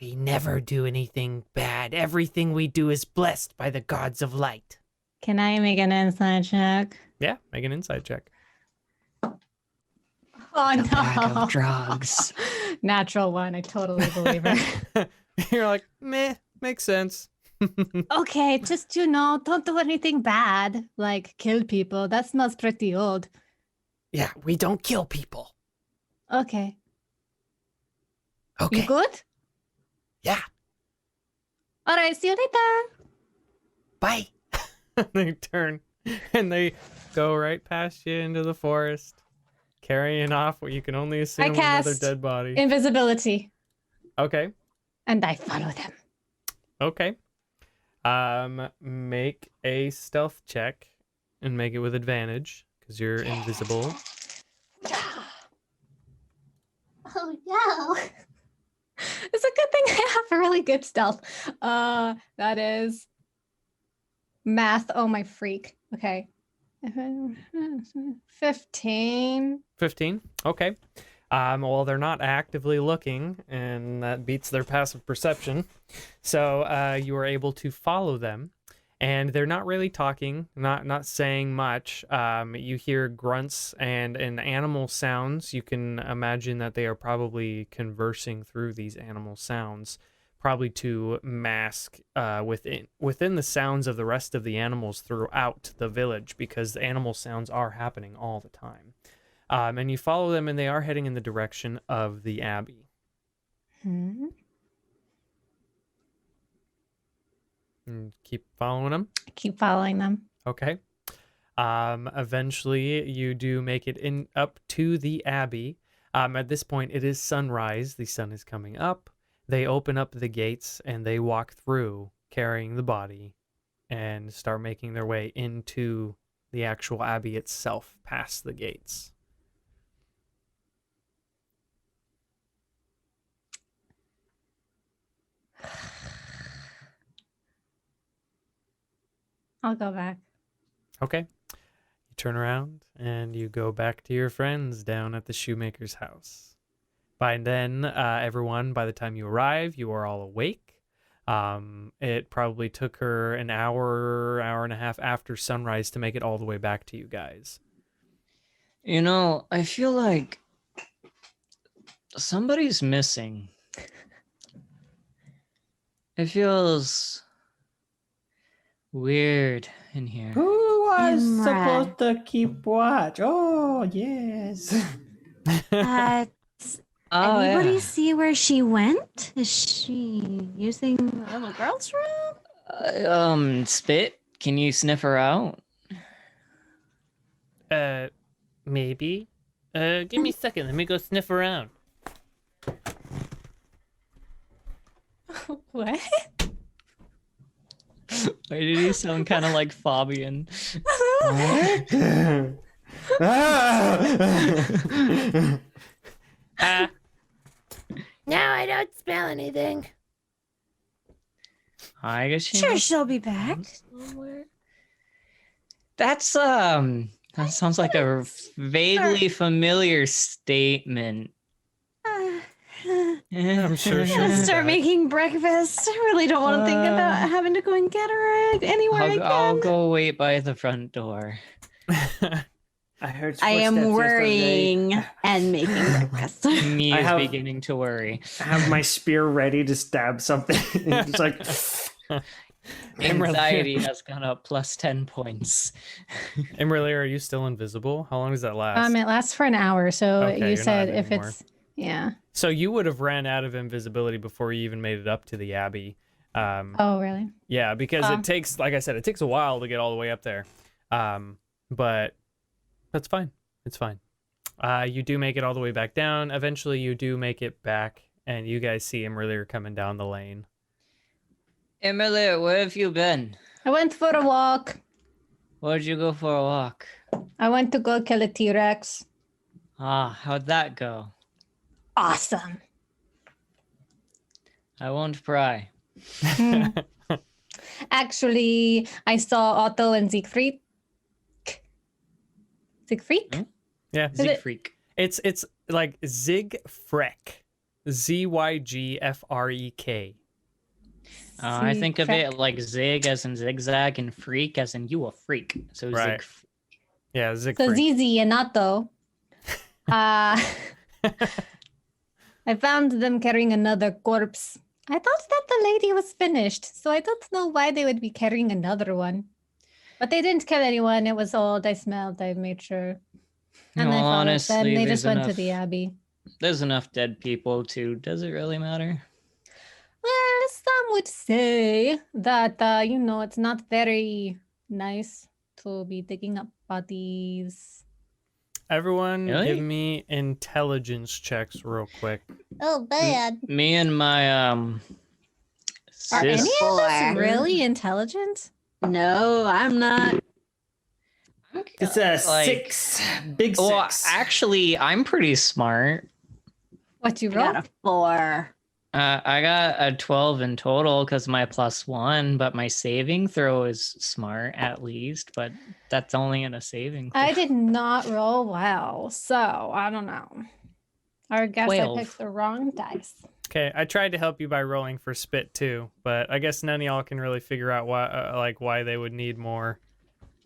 We never do anything bad. Everything we do is blessed by the gods of light. Can I make an insight check? Yeah, make an inside check. Oh A bag of drugs. Natural one. I totally believe her. You're like, meh, makes sense. Okay, just don't do anything bad, like kill people. That smells pretty old. Yeah, we don't kill people. Okay. Okay. You good? Yeah. All right, see you later. Bye. They turn and they go right past you into the forest, carrying off what you can only assume another cast dead body. Invisibility. Okay. And I follow them. Okay. Make a stealth check and make it with advantage because you're invisible. Oh no. It's a good thing I have a really good stealth. That is math. Oh my freak. Okay. 15. 15. Okay. Well, they're not actively looking, and that beats their passive perception. So you are able to follow them, and they're not really talking, not saying much. You hear grunts and animal sounds. You can imagine that they are probably conversing through these animal sounds, probably to mask within the sounds of the rest of the animals throughout the village, because the animal sounds are happening all the time. And you follow them, and they are heading in the direction of the abbey. Hmm. And keep following them. I keep following them. Okay. Eventually, you do make it in up to the abbey. At this point, it is sunrise. The sun is coming up. They open up the gates, and they walk through, carrying the body, and start making their way into the actual abbey itself, past the gates. I'll go back. Okay. You turn around and you go back to your friends down at the shoemaker's house. By then, everyone, by the time you arrive, you are all awake. It probably took her an hour and a half after sunrise to make it all the way back to you guys. You know, I feel like somebody's missing. It feels weird in here. Who was Imra. supposed to keep watch? Oh, yes. Oh, Anybody yeah. see where she went? Is she using the little girl's room? Spit, can you sniff her out? Maybe. Give me a second. Let me go sniff around. What? Why did he sound kind of like Fabian? No, I don't smell anything. I guess she Sure, must she'll be back. somewhere. That's that sounds like a vaguely familiar statement. I'm sure she'll Gonna be start back. making breakfast. I really don't want to think about having to go and get her anywhere again. I'll go wait by the front door. I heard I am footsteps worrying yesterday. and making breakfast. Me I is have- beginning to worry. I have my spear ready to stab something. It's like Anxiety has gone up plus 10 points. imra'lyr, are you still invisible? How long does that last? It lasts for an hour. So Okay, you're you not said if anymore. it's yeah. So you would have ran out of invisibility before you even made it up to the Abbey. Oh really? Yeah, because Oh. it takes, like I said, it takes a while to get all the way up there. But that's fine. It's fine. You do make it all the way back down. Eventually, you do make it back, and you guys see imra'lyr coming down the lane. imra'lyr, where have you been? I went for a walk. Where'd you go for a walk? I went to go kill a T-Rex. Ah, how'd that go? Awesome. I won't pry. Actually, I saw Otto and Siegfried. Siegfried? Yeah, Is it- Siegfried. it's like Zygfrek, Zygfrek. I think of Siegfried. it like zig as in zigzag and freak as in you a freak. So Right. Yeah, So Zygfrek. Zizi and Otto. I found them carrying another corpse. I thought that the lady was finished, so I don't know why they would be carrying another one. But they didn't kill anyone. It was old. I smelled. I made sure. And No, I followed them. honestly, They there's just went to enough- the Abbey. There's enough dead people too. Does it really matter? Well, some would say that, it's not very nice to be digging up bodies. Everyone, Really? give me intelligence checks real quick. Oh, bad. Me and my Are any of us Four. really intelligent? No, I'm not. it's a Like- 6, big Well, 6. actually, I'm pretty smart. What you I roll? got a 4. I got a 12 in total because my +1, but my saving throw is smart at least, but that's only in a saving throw. I did not roll well, so I don't know. I guess 12. I picked the wrong dice. Okay, I tried to help you by rolling for spit too, but I guess none of y'all can really figure out why they would need more.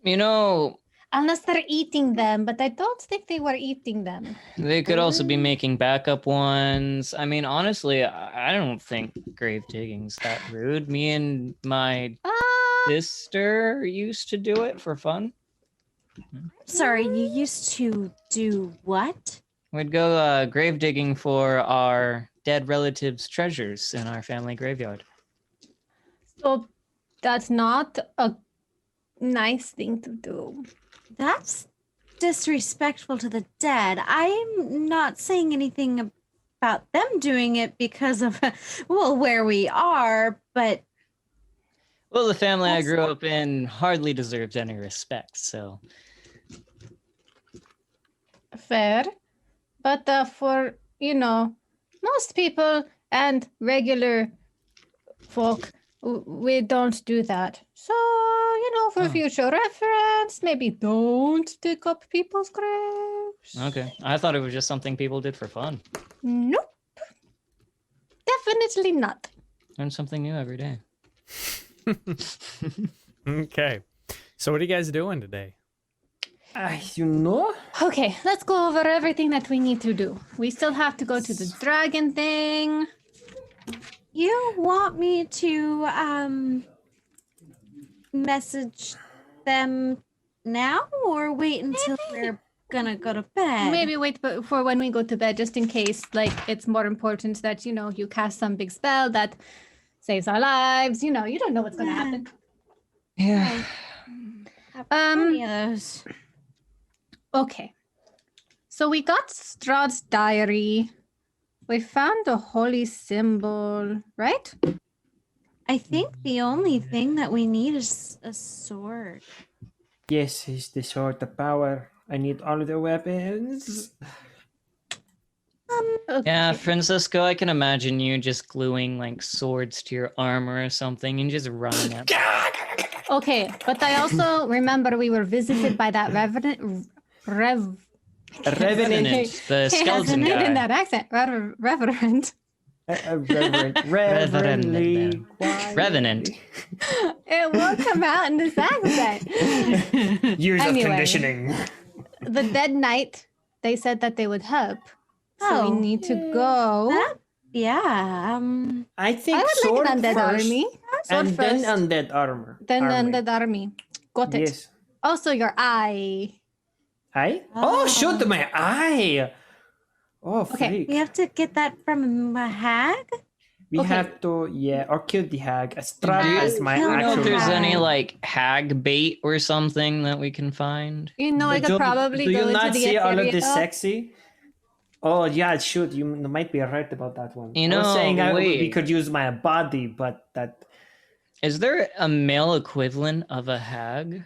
You know, Unless they're eating them, but I don't think they were eating them. they could also be making backup ones. I mean, honestly, I don't think grave digging's that rude. Me and my sister used to do it for fun. Sorry, you used to do what? We'd go grave digging for our dead relatives' treasures in our family graveyard. So that's not a nice thing to do. That's disrespectful to the dead. I'm not saying anything about them doing it because of, well, where we are, but Well, the family I That's grew up in hardly deserves any respect, so Fair. But for, most people and regular folk, we don't do that. So, for Oh. future reference, maybe don't dig up people's graves. okay. I thought it was just something people did for fun. Nope. Definitely not. Learn something new every day. Okay, so what are you guys doing today? Okay, let's go over everything that we need to do. We still have to go to the dragon thing. you want me to message them now or wait until we're gonna go to bed? Maybe wait for when we go to bed, just in case, it's more important that, you cast some big spell that saves our lives. You don't know what's going to happen. Yeah. Have plenty of those. Okay. So we got Strahd's diary. We found the holy symbol, right? I think the only thing that we need is a sword. Yes, it's the sword of power. I need all the weapons. Yeah, Okay. Francisco, I can imagine you just gluing like swords to your armor or something and just running at Okay, but I also remember we were visited by that revenant. Revenant, the Can't skeleton say it in guy. that accent. Reverend. Reverently. Revenant. It won't come out in this accent. Years Anyway. of conditioning. The dead knight, they said that they would help. So Oh. we need to go. That- yeah. I think I would sword like an undead first, army. Sword and first, then undead armor. then the army. undead army. Got it. Yes. Also, your eye. Eye? Oh, shoot, my eye! Oh, Okay. freak. We have to get that from a hag? We Okay. have to, or kill the hag. Strahd Do is my you I don't know actual if there's hag. any like hag bait or something that we can find. You know, I Do could you- probably Do go you into not the see all of area. this sexy? Oh, yeah, shoot. You might be right about that one. You I was know, saying we wait. could use my body, but that... Is there a male equivalent of a hag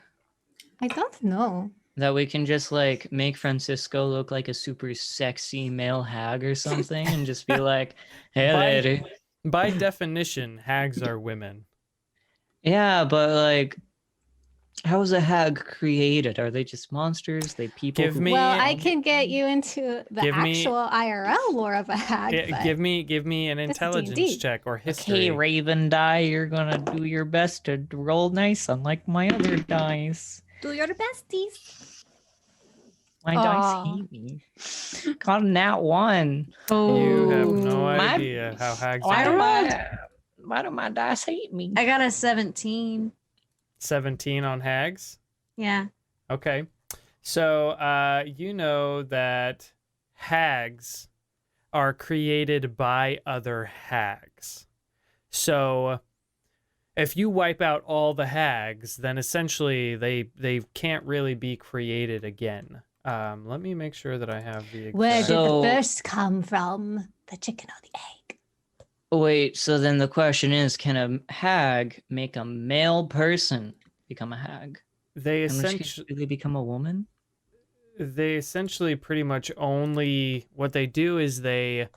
I don't know. that we can just like make Francisco look like a super sexy male hag or something and just be like, hey By- lady. By definition, hags are women. Yeah, but like, how is a hag created? Are they just monsters? They people? Give who- me- Well, I can get you into the Give me- actual IRL lore of a hag. but Give me an This is intelligence D&D. check or history. Okay, Raven die, you're gonna do your best to roll nice, unlike my other dice. Do your besties. My Aw. dice hate me. Got a nat 1. You have no My- idea how hags Why do are. why do my dice hate me? I got a 17. 17 on hags. Yeah. Okay. So, you know that hags are created by other hags. So, if you wipe out all the hags, then essentially they can't really be created again. Let me make sure that I have the exact... Where did So- the first come from? The chicken or the egg? Wait, so then the question is, can a hag make a male person become a hag? They In which case, essentially... do they become a woman? They essentially pretty much only what they do is they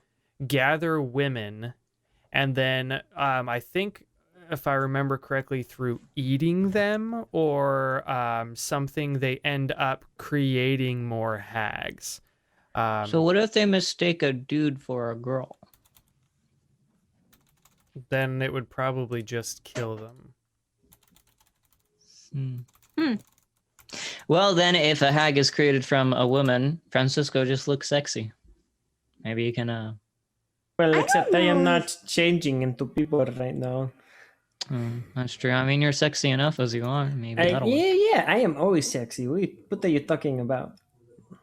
gather women, and then I think if I remember correctly, through eating them or something, they end up creating more hags. So what if they mistake a dude for a girl? Then it would probably just kill them. Well, then, if a hag is created from a woman, Francisco just looks sexy. Maybe you can. Well, I except don't I am know. not changing into people right now. That's true. I mean, you're sexy enough as you are. Maybe that'll work. Yeah, I am always sexy. What are you talking about?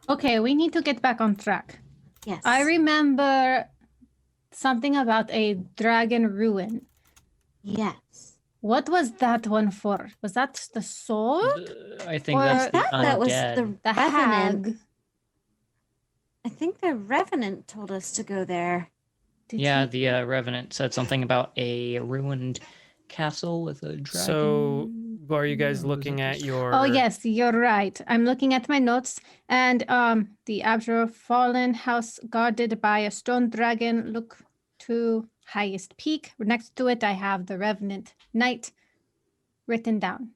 Okay, we need to get back on track. Yes. I remember something about a dragon ruin. Yes. What was that one for? Was that the sword? I think Or that's the That was undead. the The Revenant. hag? I think the Revenant told us to go there. Did Yeah, he? the Revenant said something about a ruined castle with a dragon. So, are you guys Or was looking it at just- your... Oh yes, you're right. I'm looking at my notes, and the Abjure fallen house guarded by a stone dragon. Look to highest peak. Next to it, I have the Revenant Knight written down.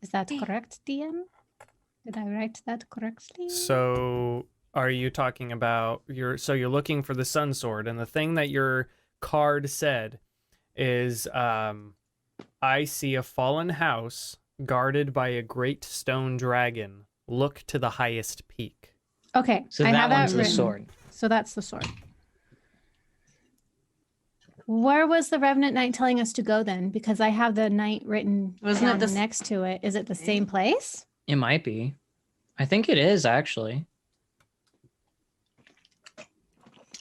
Is that correct, DM? Did I write that correctly? So, are you talking about so you're looking for the sun sword, and the thing that your card said is I see a fallen house guarded by a great stone dragon. Look to the highest peak. Okay, So I that have one's that the written. sword. So that's the sword. Where was the Revenant Knight telling us to go then? Because I have the knight written Wasn't it down this- next to it. Is it the same place? It might be. I think it is actually.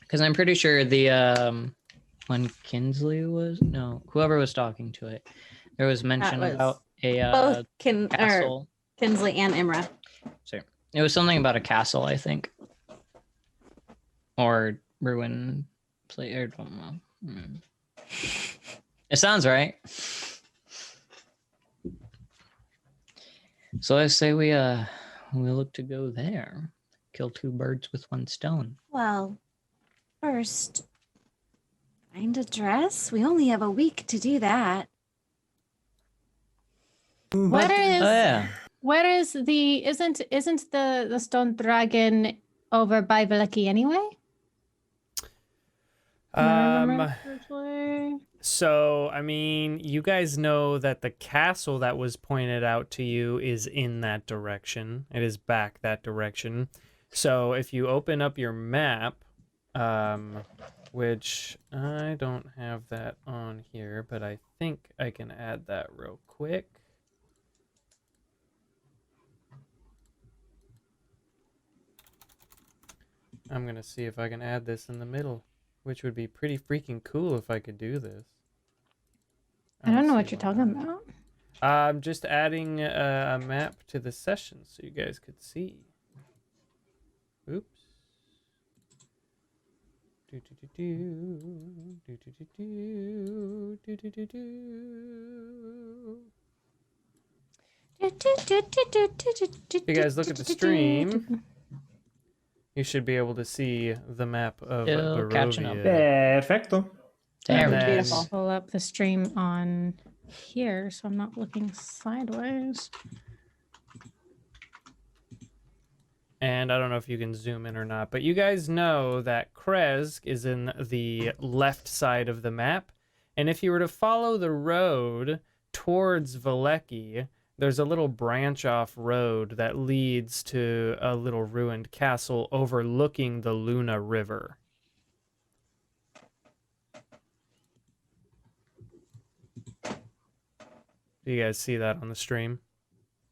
Because I'm pretty sure the when Kinsley was whoever was talking to it, there was mention was about a Both castle. Kinsley and Imra. It was something about a castle, I think. Or ruin play. I don't know. It sounds right. So I say we look to go there. Kill 2 birds with 1 stone. Well, first, find a dress. We only have a week to do that. Where is Oh yeah. where is the isn't the stone dragon over by Valaki anyway? Am I remembering correctly? So, I mean, you guys know that the castle that was pointed out to you is in that direction. It is back that direction. So, if you open up your map, which I don't have that on here, but I think I can add that real quick. I'm going to see if I can add this in the middle, which would be pretty freaking cool if I could do this. I don't know see what you're why talking not. about. I'm just adding a map to the session so you guys could see. Oops. If you guys look at the stream, you should be able to see the map of Still catching up. Barovia. Perfecto. There And we then- go. Pull up the stream on here, so I'm not looking sideways. And I don't know if you can zoom in or not, but you guys know that Kresk is in the left side of the map. And if you were to follow the road towards Valaki, there's a little branch off road that leads to a little ruined castle overlooking the Luna River. Do you guys see that on the stream?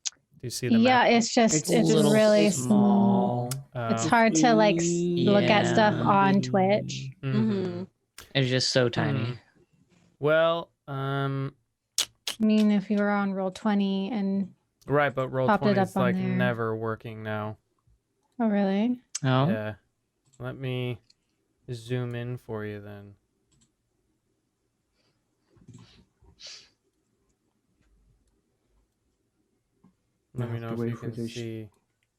Do you see the Yeah, map? it's just It's it's little really small. small. It's hard to like look at stuff on Twitch. Mhm. It's just so tiny. Hmm. Well, I mean, if you were on Roll20 and right, but roll Popped it 20 up is on like there. never working now. oh really? Oh, Yeah. Let me zoom in for you then. Let I'll me have know to if wait you for can this. see.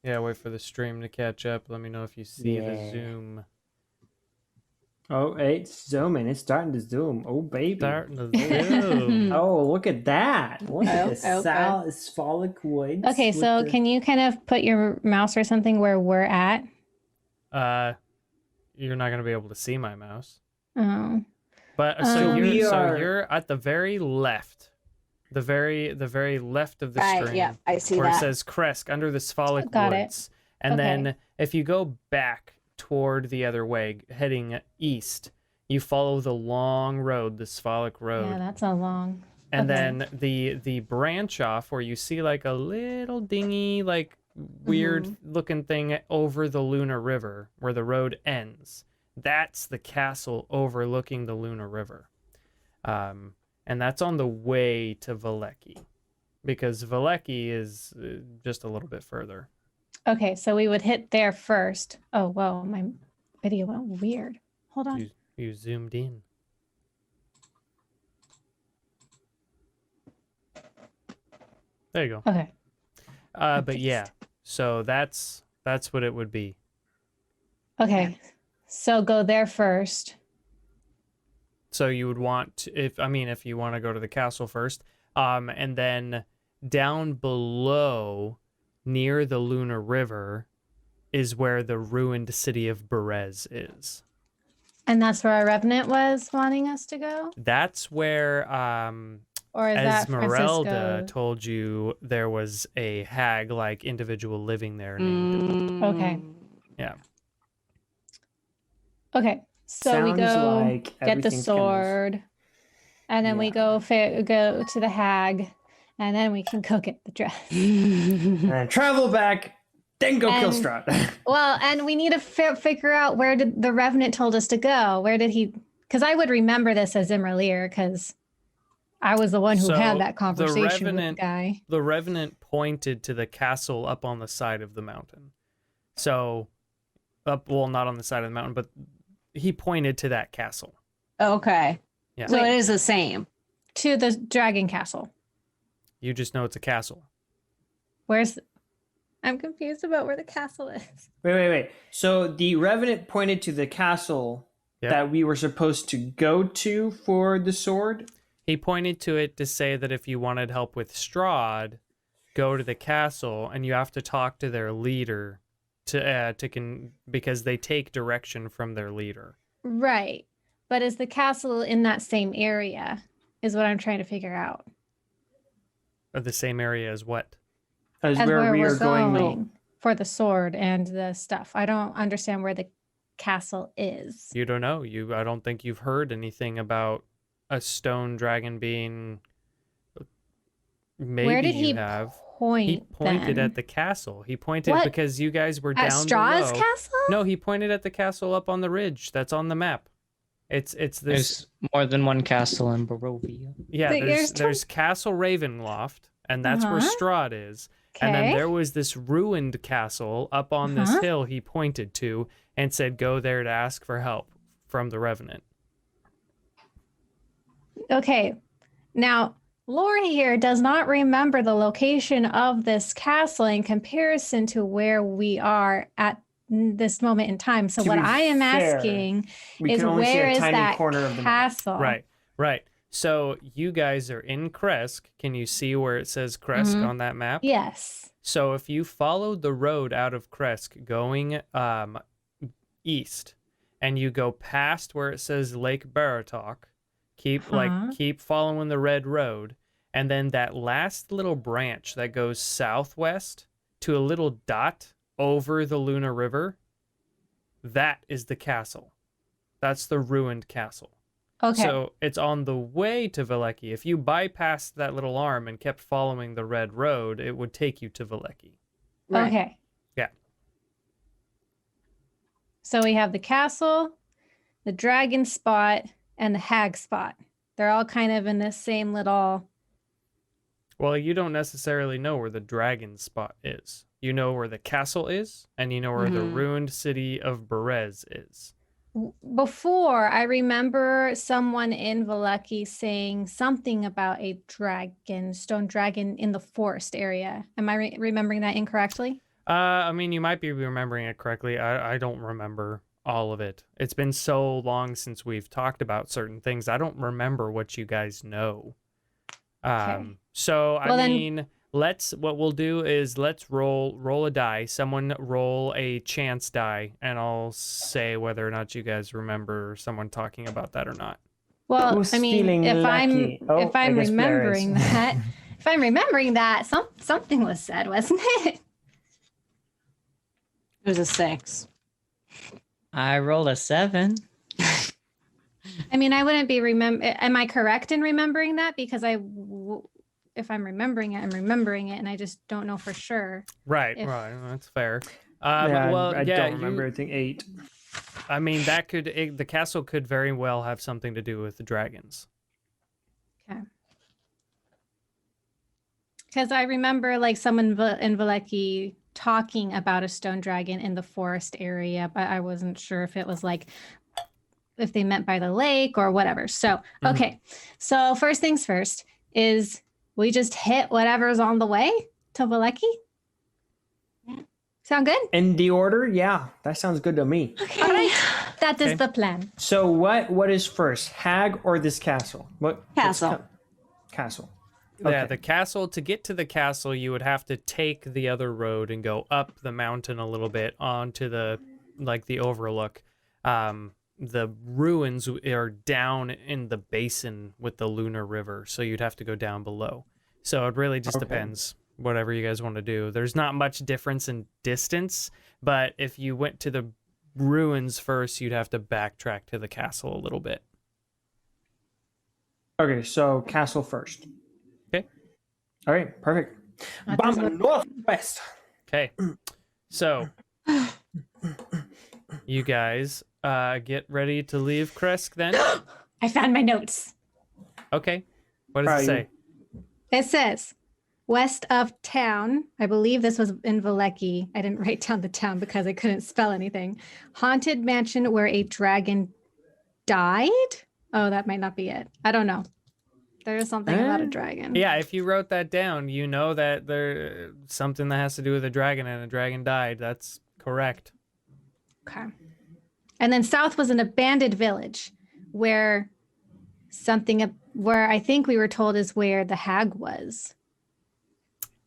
Yeah, wait for the stream to catch up. Let me know if you see the Yeah. zoom. Oh, it's zooming. It's starting to zoom. Oh, baby. Starting to zoom. Oh, look at that. Look at Oh, the sphalic woods. Okay, with so the- can you kind of put your mouse or something where we're at? You're not gonna be able to see my mouse. Oh, But So we so are- you're at the very left. The very left of the Right, stream. yeah, I see where that. it says Kresk under the Sphalic Got it. Woods. And Okay. then if you go back toward the other way, heading east, you follow the long road, the Sphalic Road. yeah, that's a long. And okay. then the branch off where you see like a little dingy, like weird Mm-hmm. looking thing over the Luna River where the road ends. That's the castle overlooking the Luna River. And that's on the way to Valaki, because Valaki is just a little bit further. Okay, so we would hit there first. Oh, whoa, my video went weird. Hold on. You zoomed in. There you go. Okay. But yeah, so that's what it would be. Okay. So go there first. So you would want to, if you want to go to the castle first, and then down below near the Luna River is where the ruined city of Berez is. And that's where our revenant was wanting us to go? That's where Or is that Esmeralda Francisco? told you there was a hag-like individual living there named. Okay. Yeah. Okay. So we Sounds go like get the everything's kind of- sword. And then we Yeah. go to the hag. And then we can go get the dress. And travel back, then go kill And- Strahd. Well, and we need to figure out where did the revenant told us to go. Where did he? Because I would remember this as imra'lyr, because I was the one who So, had that conversation with the Revenant- guy. The Revenant pointed to the castle up on the side of the mountain. So, not on the side of the mountain, but he pointed to that castle. Okay. Yeah. So Wait. it is the same. To the dragon castle. You just know it's a castle. I'm confused about where the castle is. Wait. So the Revenant pointed to the castle Yep. that we were supposed to go to for the sword. He pointed to it to say that if you wanted help with Strahd, go to the castle, and you have to talk to their leader because they take direction from their leader. Right. But is the castle in that same area? Is what I'm trying to figure out. Or the same area as what? As As where we we're are going. for the sword and the stuff. I don't understand where the castle is. You don't know. I don't think you've heard anything about a stone dragon being. Maybe Where did you he have. point? He pointed then? at the castle. He pointed What? because you guys were At down Strahd's below. castle? No, he pointed at the castle up on the ridge. That's on the map. It's this. There's more than one castle in Barovia. Yeah, But there's Castle Ravenloft, and that's where Uh-huh. Strahd is. And then Okay. there was this ruined castle up on this Uh-huh. hill he pointed to and said, go there to ask for help from the Revenant. Okay. Now, Laura here does not remember the location of this castle in comparison to where we are at this moment in time. So To what be I am fair, asking We is can only see where a is tiny that corner of the map. castle? Right. So you guys are in Kresk. Can you see where it says Kresk Mhm. on that map? Yes. So if you followed the road out of Kresk going east, and you go past where it says Lake Baratok, keep following the red road, and then that last little branch that goes southwest to a little dot over the Luna River, that is the castle. That's the ruined castle. Okay. So it's on the way to Valleki. If you bypassed that little arm and kept following the red road, it would take you to Valleki. Right. Okay. Yeah. So we have the castle, the dragon spot, and the hag spot. They're all kind of in this same little. Well, you don't necessarily know where the dragon spot is. You know where the castle is, and you know where the Mhm. ruined city of Berez is. Before, I remember someone in Valleki saying something about a stone dragon in the forest area. Am I remembering that incorrectly? I mean, you might be remembering it correctly. I don't remember all of it. It's been so long since we've talked about certain things. I don't remember what you guys know. So Well, then- mean, what we'll do is let's roll a die. Someone roll a chance die, and I'll say whether or not you guys remember someone talking about that or not. Well, Who's I mean, feeling if lucky? Oh, if I I'm guess Blair is. remembering that, if I'm remembering that, something was said, wasn't it? It was a 6. I rolled a 7. I mean, I wouldn't be Am I correct in remembering that? Because if I'm remembering it, I'm remembering it, and I just don't know for sure. Right, If- right. That's fair. Yeah, well, I yeah, don't remember. I think 8. I mean, the castle could very well have something to do with the dragons. Okay. Because I remember like someone in Valleki talking about a stone dragon in the forest area, but I wasn't sure if it was like if they meant by the lake or whatever. So, okay. So first things first is we just hit whatever's on the way to Valleki. Sound good? In the order? Yeah, that sounds good to me. Okay. All right. That is Okay. the plan. So what is first, hag or this castle? Castle. Castle. Yeah, Okay. the castle, to get to the castle, you would have to take the other road and go up the mountain a little bit onto the overlook. The ruins are down in the basin with the Lunar River, so you'd have to go down below. So it really just Okay. depends, whatever you guys want to do. There's not much difference in distance, but if you went to the ruins first, you'd have to backtrack to the castle a little bit. Okay, so castle first. Okay. All right, perfect. Bomb northwest. Okay, so you guys get ready to leave Kresk then? I found my notes. Okay, What does it say? It says, west of town. I believe this was in Valeki. I didn't write down the town because I couldn't spell anything. Haunted mansion where a dragon died? Oh, that might not be it. I don't know. There's something about a dragon. Yeah, if you wrote that down, you know that there's something that has to do with a dragon and a dragon died. That's correct. Okay. And then south was an abandoned village where I think we were told is where the hag was.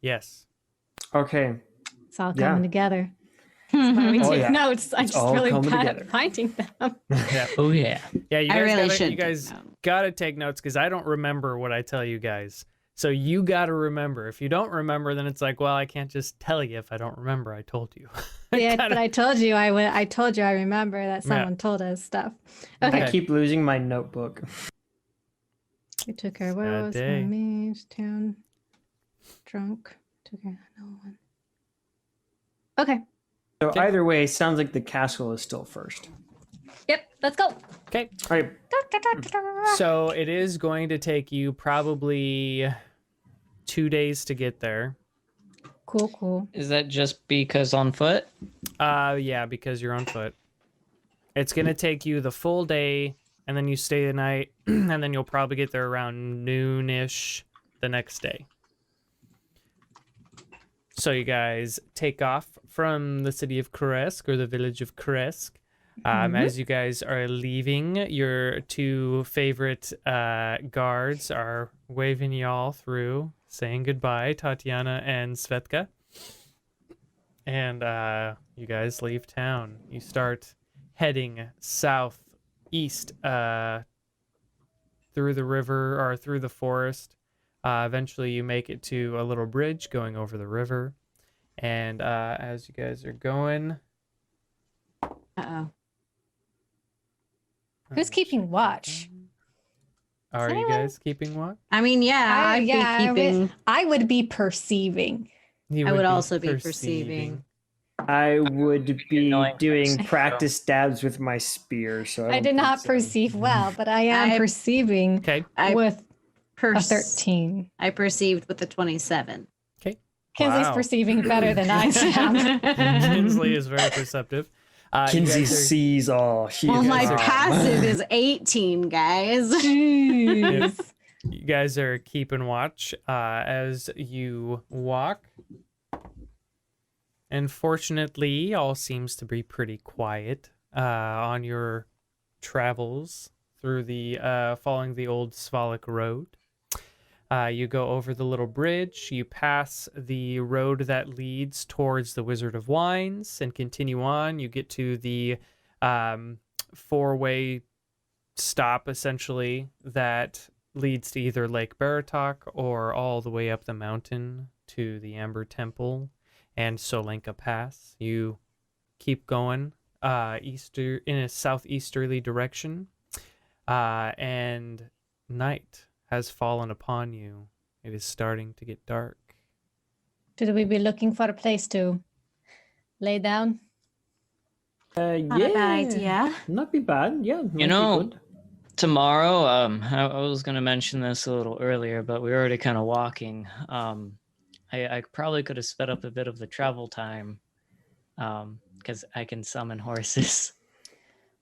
Yes. Okay. It's all coming together. Mhm. When we Oh, take yeah. notes, I'm It's just all really coming bad together. at finding them. Yeah. Oh yeah. Yeah, you I guys, really gotta, should you guys take notes. gotta take notes because I don't remember what I tell you guys. So you gotta remember. If you don't remember, then it's like, well, I can't just tell you if I don't remember. I told you. Yeah, Kinda- but I told you I told you I remember that someone told us stuff. Okay. I keep losing my notebook. We took care of Sad werewolves, day. enemies, town, drunk. Took care of no one. Okay. So Okay. either way, sounds like the castle is still first. Yep. Let's go. Okay. All right. So it is going to take you probably 2 days to get there. Cool. Is that just because on foot? Yeah, because you're on foot. It's gonna take you the full day, and then you stay the night, and then you'll probably get there around noonish the next day. So you guys take off from the city of Kresk, or the village of Kresk. As you guys are leaving, your two favorite guards are waving y'all through, saying goodbye, Tatiana and Svetka. And you guys leave town. You start heading southeast through the river or through the forest. Eventually, you make it to a little bridge going over the river. And as you guys are going, Uh-oh. Who's keeping watch? are you anyone- guys keeping watch? I mean, yeah, I'd be keeping. I would be perceiving. You I would be also be perceiving. I would be annoying doing person. practice stabs with my spear. So I don't did think not so. perceive well, but I am I- perceiving Okay. I with a Perce- 13. I perceived with a 27. Kinsley's Wow. perceiving better than I am. Kinsley is very perceptive. You Kinsey guys are- sees all. She Well, is my all. passive is 18, guys. Jeez. You guys are keeping watch as you walk. And fortunately, all seems to be pretty quiet on your travels through the following the old Svalak road. You go over the little bridge. You pass the road that leads towards the Wizard of Wines and continue on. You get to the four-way stop, essentially, that leads to either Lake Baratok or all the way up the mountain to the Amber Temple and Solenka Pass. You keep going easter in a southeasterly direction, and night has fallen upon you. It is starting to get dark. Should we be looking for a place to lay down? Not a bad idea. Not be bad. Yeah. might be know, good. Tomorrow, I was going to mention this a little earlier, but we were already kind of walking. I probably could have sped up a bit of the travel time because I can summon horses.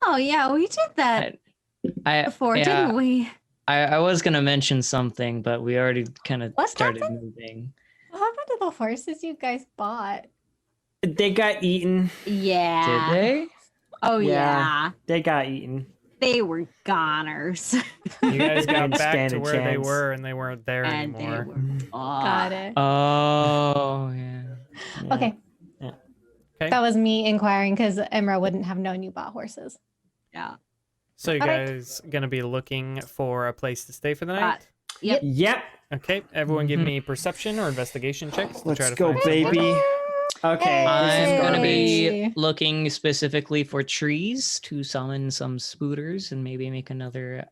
Oh yeah, we did that before, didn't we? I was going to mention something, but we already kind of What started happened? moving. What happened to the horses you guys bought? They got eaten. Yeah. Did they? Oh, Yeah. yeah. They got eaten. They were goners. You guys got Didn't back stand to a were they chance. were, and they weren't there And they anymore. were Got it. Oh, yeah. Yeah. Okay. Yeah. Okay. That was me inquiring because Imra wouldn't have known you bought horses. Yeah. So you All right. guys gonna be looking for a place to stay for the night? Yep. Yep. Okay, everyone give me perception or investigation checks to Let's try to go, find baby. Okay. I'm going to Hey. be looking specifically for trees to summon some spooters and maybe make another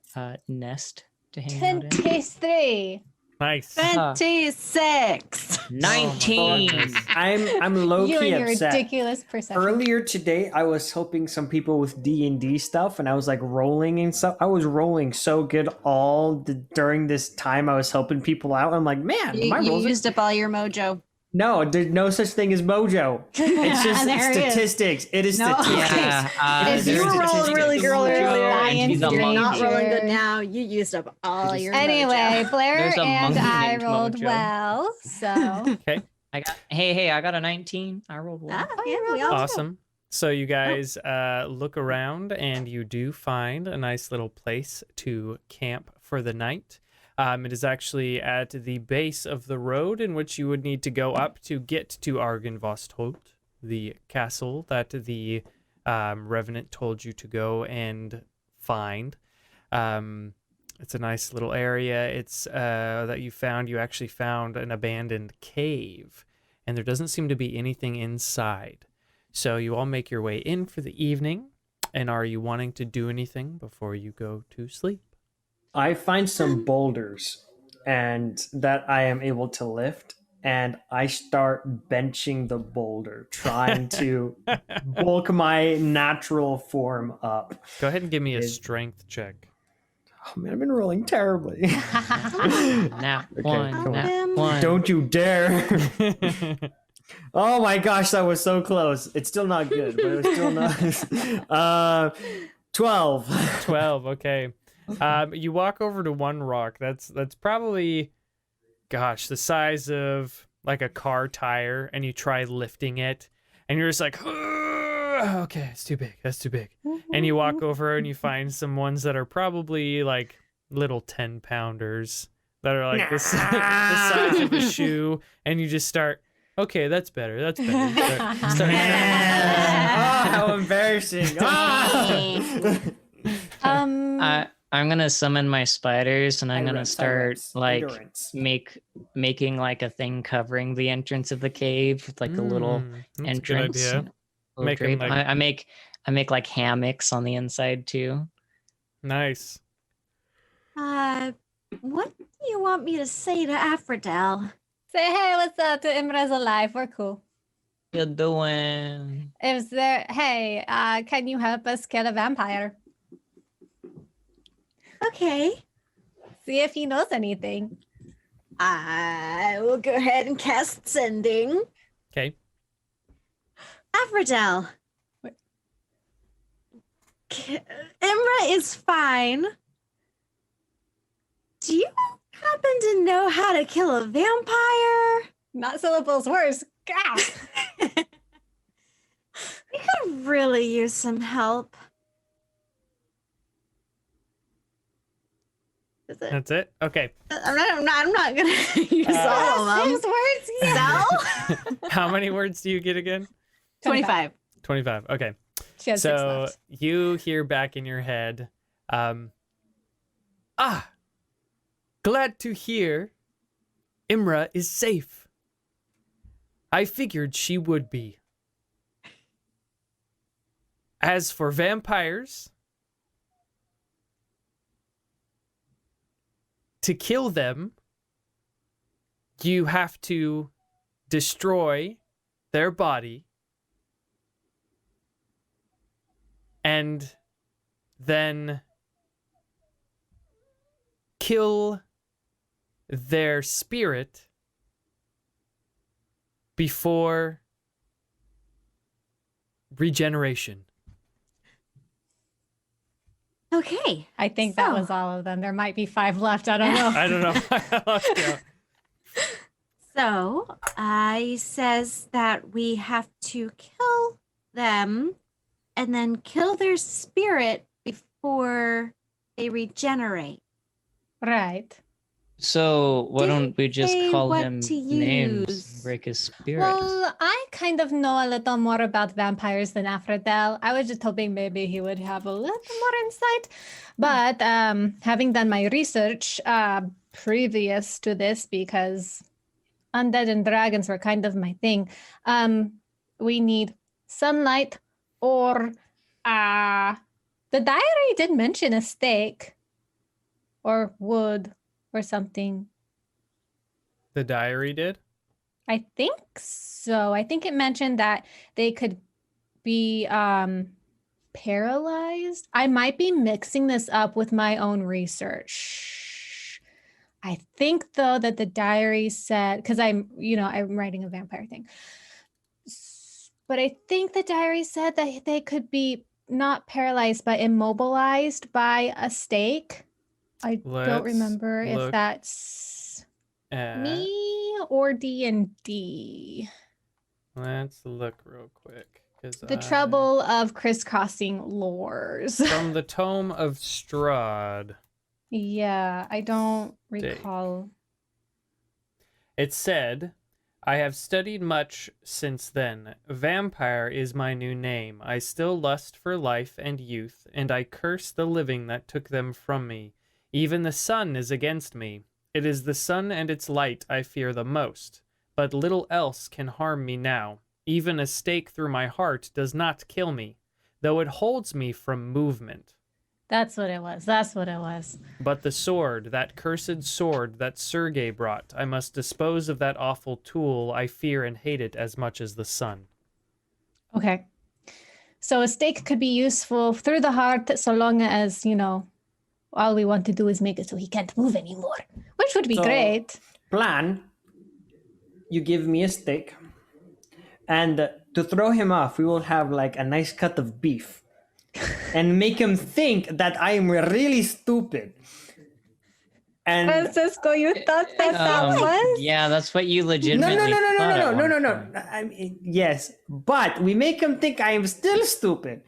nest to hang out in. 23. Nice. 26. 19. I'm low You and key your upset. ridiculous perception. Earlier today, I was helping some people with D&D stuff, and I was like rolling and stuff. I was rolling so good during this time I was helping people out. I'm like, man, You, my you rolls. used up all your mojo. No, there's no such thing as mojo. It's just There it is. statistics. It is No. statistics. Yeah, If you there's were rolling statistics. really good earlier, And he's a Science monk. not rolling good Ranger. now, you used up all your Anyway, mojo. Blair There's a and monkey I named rolled Mojo. well, so I got a 19. I rolled well. Ah, yeah, we all do. Awesome. So you guys look around and you do find a nice little place to camp for the night. It is actually at the base of the road in which you would need to go up to get to Argynvostholt, the castle that the Revenant told you to go and find. It's a nice little area. It's that you found. You actually found an abandoned cave, and there doesn't seem to be anything inside. So you all make your way in for the evening. And are you wanting to do anything before you go to sleep? I find some boulders and that I am able to lift, and I start benching the boulder, trying to bulk my natural form up. Go ahead and give me a It- strength check. Oh man, I've been rolling terribly. Nat one. come on. Nat one. Don't you dare. Oh my gosh, that was so close. It's still not good, but it was still not. 12. 12, okay. You walk over to one rock. That's probably, gosh, the size of like a car tire, and you try lifting it, and you're just like, okay, it's too big. That's too big. And you walk over and you find some ones that are probably like little 10-pounders that are like the size of a shoe, and you just start, okay, that's better. That's better. Start Oh, how embarrassing. Ah! I'm gonna summon my spiders, and I'm gonna start like Endurance. making like a thing covering the entrance of the cave with like a little that's a good entrance. idea. little Make 'em, drape. like- I make like hammocks on the inside too. Nice. What do you want me to say to Aphrodite? say hey, what's up to Imra's alive? We're cool. You doing? Is there hey, can you help us kill a vampire? Okay. See if he knows anything. I will go ahead and cast sending. Okay. Aphrodite. What? Imra is fine. Do you happen to know how to kill a vampire? Not syllables worse. Gah! We could really use some help. Is it? That's it? Okay. I'm not gonna use all of them. Six words? Yeah. So, How many words do you get again? 25. 25. Okay. She has six So left. you hear back in your head, glad to hear Imra is safe. I figured she would be. As for vampires, to kill them, you have to destroy their body and then kill their spirit before regeneration. Okay. I think that was So- all of them. There might be 5 left. I don't know. I don't know. I lost count. So, he says that we have to kill them and then kill their spirit before they regenerate. Right. So why don't we just say call what him to names, use. break his spirit? Well, I kind of know a little more about vampires than Aphrodite. I was just hoping maybe he would have a little more insight. But having done my research previous to this, because undead and dragons were kind of my thing, we need sunlight or the diary did mention a stake or wood or something. The diary did? I think so. I think it mentioned that they could be paralyzed. I might be mixing this up with my own research. I think though that the diary said, because I'm writing a vampire thing. But I think the diary said that they could be not paralyzed, but immobilized by a stake. I don't remember if that's me or D&D. Let's look real quick. The trouble of crisscrossing lores. From the Tome of Strahd. Yeah, I don't recall. It said, I have studied much since then. Vampire is my new name. I still lust for life and youth, and I curse the living that took them from me. Even the sun is against me. It is the sun and its light I fear the most, but little else can harm me now. Even a stake through my heart does not kill me, though it holds me from movement. That's what it was. That's what it was. But the sword, that cursed sword that Sergei brought, I must dispose of that awful tool. I fear and hate it as much as the sun. Okay. So a stake could be useful through the heart so long as, all we want to do is make it so he can't move anymore, which would be great. Plan, you give me a stake, and to throw him off, we will have like a nice cut of beef and make him think that I am really stupid. And Francisco, you thought that was? Yeah, that's what you legitimately No. I mean, yes, but we make him think I am still stupid.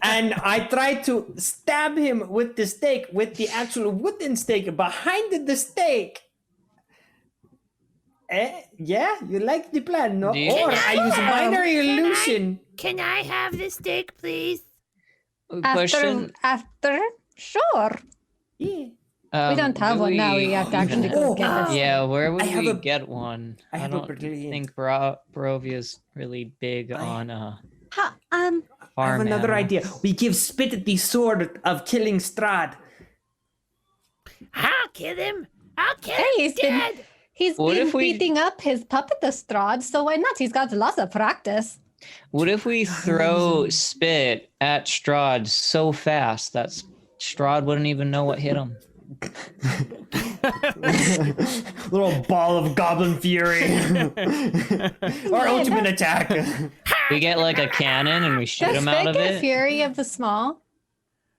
And I try to stab him with the stake, with the actual wooden stake behind the stake. Yeah, you like the plan, no? Or I use minor illusion. Can I have the steak, please? Question. After? Sure. Yeah. We don't have one now. We have to actually go get this. Yeah, where would we get one? I have don't a brilliant. think Barovia's really big on I farm have another animals. idea. We give Spit the sword of killing Strahd. I'll kill him. I'll kill Hey, him dead. He's What been if we- beating up his puppet, the Strahd, so why not? He's got lots of practice. What if we throw spit at Strahd so fast that Strahd wouldn't even know what hit him? Little ball of goblin fury. Or ultimate attack. We get like a cannon and we shoot Does him out Spit of get it? Fury of the Small?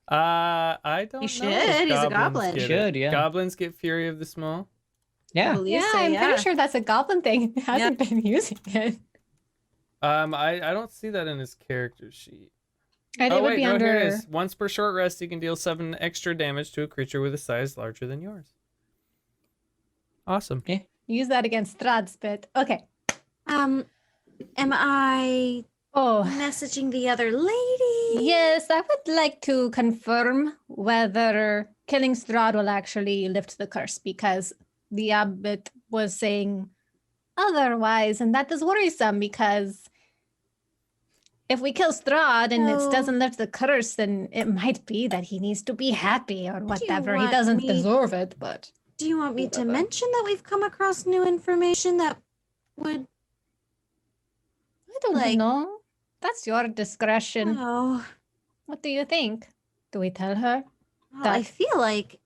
I don't know. should. if He's a goblins goblin. get it. Should, yeah. Goblins get Fury of the Small? Yeah. Yeah, I'm pretty sure that's a goblin thing. He hasn't been using it. I don't see that in his character sheet. And it would be here it under. is. Once per short rest, you can deal 7 extra damage to a creature with a size larger than yours. Awesome. Use that against Strahd Spit. Okay. Am I Oh, messaging the other lady? yes, I would like to confirm whether killing Strahd will actually lift the curse, because the abbot was saying otherwise, and that is worrisome, because if we kill Strahd and No. it doesn't lift the curse, then it might be that he needs to be happy or whatever. He want doesn't me- deserve it, but Do you want me to mention that we've come across new information that would... I don't Like- know. That's your discretion. Oh, What do you think? Do we tell her? well, I feel like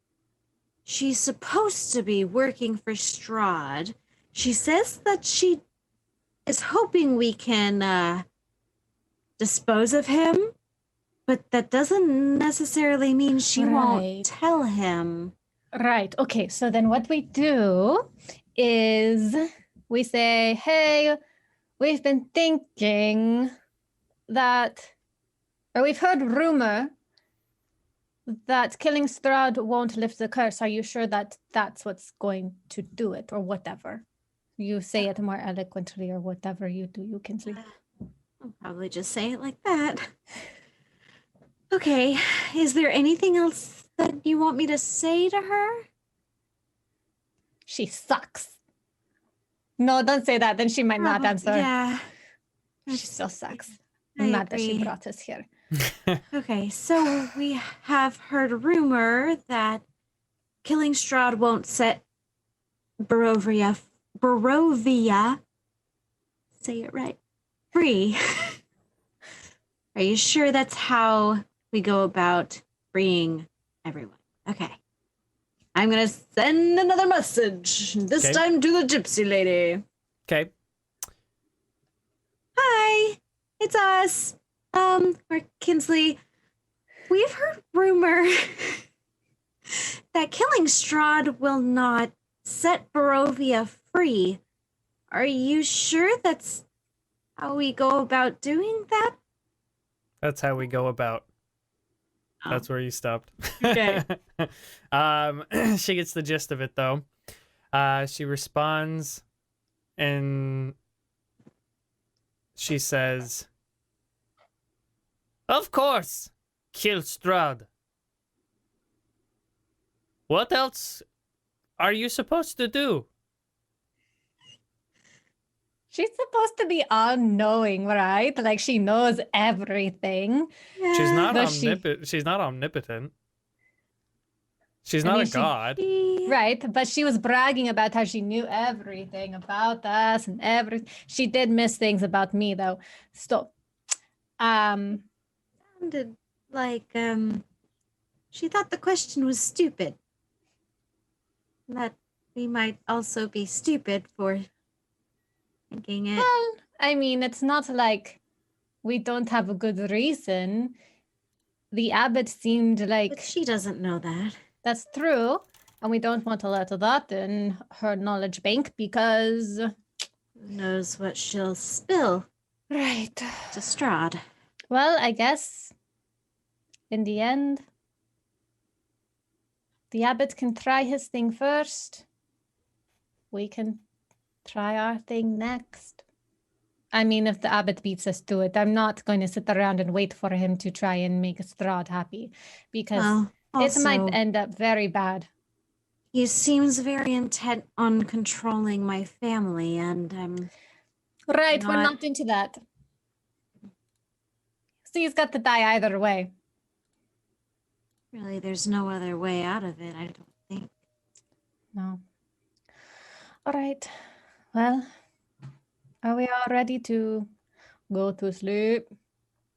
she's supposed to be working for Strahd. She says that she is hoping we can dispose of him, but that doesn't necessarily mean she Right. won't tell him. Right. Okay. So then what we do is we say, hey, we've been thinking that, or we've heard rumor that killing Strahd won't lift the curse. Are you sure that that's what's going to do it, or whatever? You say it more eloquently, or whatever you do, you can sleep. I'll probably just say it like that. Okay, is there anything else that you want me to say to her? She sucks. No, don't say that. Then she might not answer. Yeah. She still sucks. I Not that she agree. brought us here. Okay, so we have heard a rumor that killing Strahd won't set Barovia Barovia, say it right, free. Are you sure that's how we go about freeing everyone? Okay. I'm going to send another message, this Okay. time to the gypsy lady. Okay. Hi, it's us. We're Kinsley. We've heard rumor that killing Strahd will not set Barovia free. Are you sure that's how we go about doing that? That's how we go about. Oh. That's where you stopped. Okay. She gets the gist of it, though. She responds and she says, "Of course, kill Strahd. What else are you supposed to do?" She's supposed to be all-knowing, right? Like she knows everything. She's not Does she- omnipotent. She's not omnipotent. She's I not mean, a she- god. Right, but she was bragging about how she knew everything about us and everything. She did miss things about me, though. Still, Sounded like, she thought the question was stupid. That we might also be stupid for thinking it. well, I mean, it's not like we don't have a good reason. The abbot seemed like But she doesn't know that. that's true, and we don't want to let that in her knowledge bank because, Who knows what she'll spill right. to Strahd. Well, I guess in the end, the abbot can try his thing first. We can try our thing next. I mean, if the abbot beats us to it, I'm not going to sit around and wait for him to try and make Strahd happy because Well, it might also, end up very bad. he seems very intent on controlling my family, and Right, we're Not- not into that. So he's got to die either way. really, there's no other way out of it, I don't think. No. All right. Well, are we all ready to go to sleep?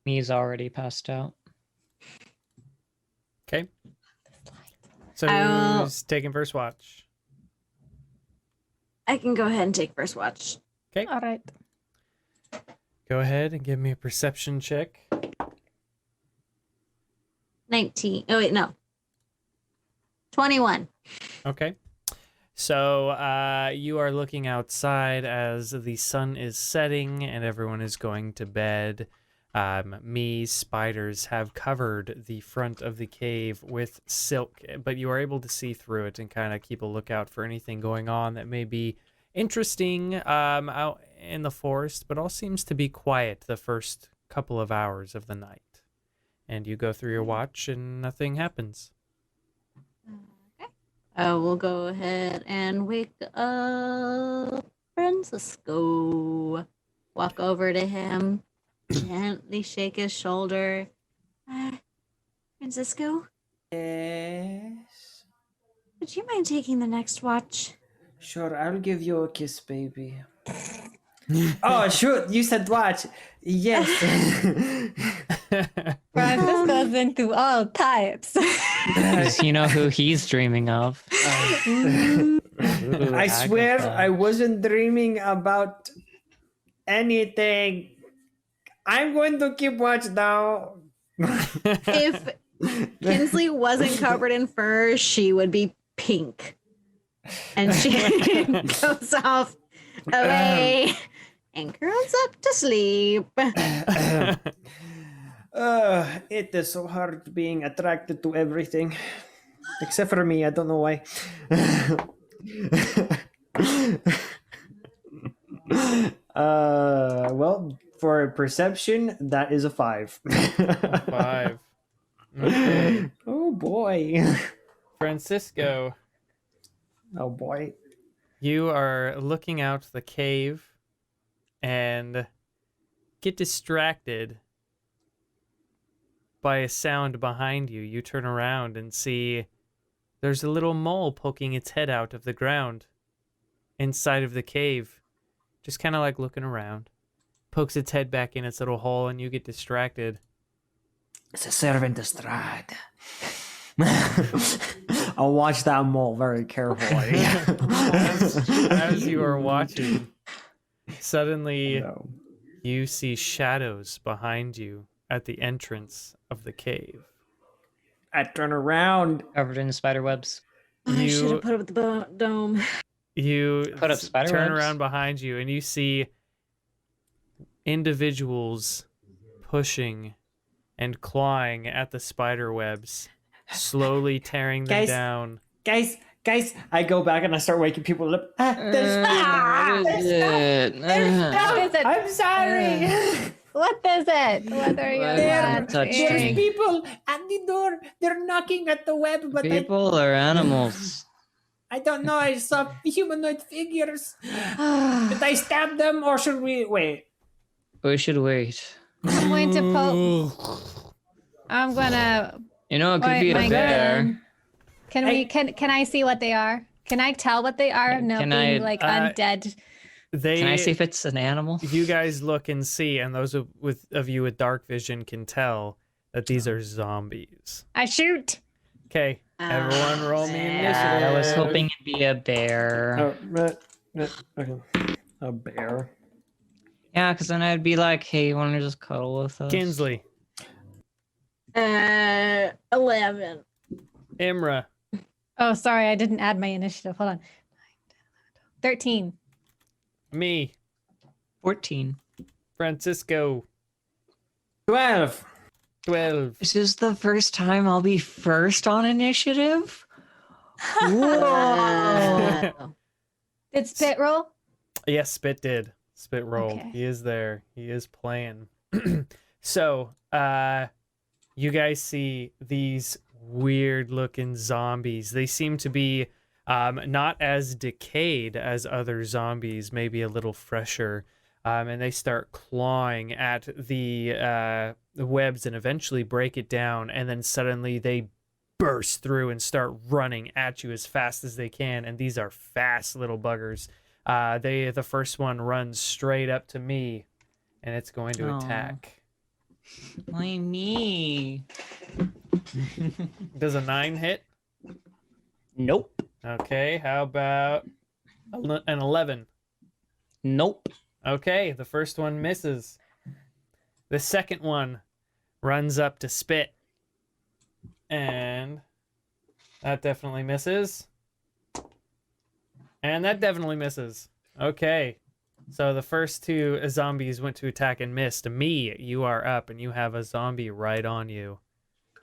Me's already passed out. Okay. So I'll- who's taking first watch? I can go ahead and take first watch. All right. Go ahead and give me a perception check. 19. Oh, wait, no. 21. Okay. So you are looking outside as the sun is setting and everyone is going to bed. Spiders have covered the front of the cave with silk, but you are able to see through it and kind of keep a lookout for anything going on that may be interesting out in the forest, but all seems to be quiet the first couple of hours of the night. And you go through your watch and nothing happens. We'll go ahead and wake up Francisco. Walk over to him, gently shake his shoulder. Francisco, Yes. would you mind taking the next watch? Sure, I'll give you a kiss, baby. Oh, shoot, you said watch. Yes. Francisco's into all types. You know who he's dreaming of. I swear Agatha. I wasn't dreaming about anything. I'm going to keep watch now. If Kinsley wasn't covered in fur, she would be pink. And she goes off away and curls up to sleep. It is so hard being attracted to everything. Except for me, I don't know why. Well, for perception, that is a 5. 5. Okay. Oh boy. Francisco, Oh boy. you are looking out the cave and get distracted by a sound behind you. You turn around and see there's a little mole poking its head out of the ground. inside of the cave, just kind of like looking around, pokes its head back in its little hole, and you get distracted. It's a servant of Strahd. I'll watch that mole very carefully. As you are watching, suddenly No. you see shadows behind you at the entrance of the cave. I turn around. Covered in spider webs. I should You have put up the dome. you Put up spider turn webs. around behind you and you see individuals pushing and clawing at the spider webs, slowly tearing them Guys. down. Guys, I go back and I start waking people up. There's What is it? What is it? I'm sorry. What is it? What are you There- touch There's me. people at the door. They're knocking at the web, but People or animals? I don't know. I saw humanoid figures. Did I stab them or should we wait? We should wait. I'm going to poke. I'm gonna. You know, it could point be my a bear. gun. Can we? Can I see what they are? Can I tell what they are? No, Can being I- like Uh, undead. They Can I see if it's an animal? you guys look and see, and those of you with dark vision can tell that these are zombies. I shoot. Okay, everyone roll me initiative. I was hoping it'd be a bear. Okay. A bear. Yeah, because then I'd be like, hey, you want to just cuddle with us? Kinsley, 11. Imra, Oh, sorry, I didn't add my initiative. Hold on. 13. me, 14. Francisco, 12. 12. This is the first time I'll be first on initiative? Whoa! Did spit roll? Yes, Spit did. Spit rolled. Okay. He is there. He is playing. So, you guys see these weird looking zombies. They seem to be not as decayed as other zombies, maybe a little fresher. And they start clawing at the webs and eventually break it down. And then suddenly they burst through and start running at you as fast as they can. And these are fast little buggers. The first one runs straight up to me, and it's going to Aw. attack. Why me? Does a 9 hit? Nope. Okay, how about an 11? Nope. Okay, the first one misses. The second one runs up to Spit, and that definitely misses. And that definitely misses. Okay. So the first two zombies went to attack and missed. Me, you are up and you have a zombie right on you.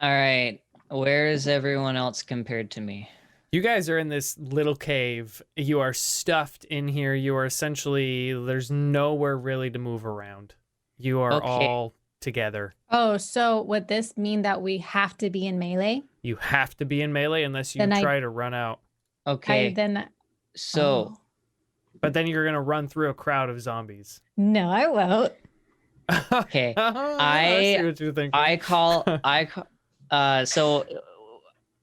All right. Where is everyone else compared to me? You guys are in this little cave. You are stuffed in here. You are essentially, there's nowhere really to move around. You are Okay. all together. Oh, so would this mean that we have to be in melee? You have to be in melee unless you Then I- try to run out. Okay. Then So, oh. But then you're going to run through a crowd of zombies. No, I won't. okay. I see what you're thinking. So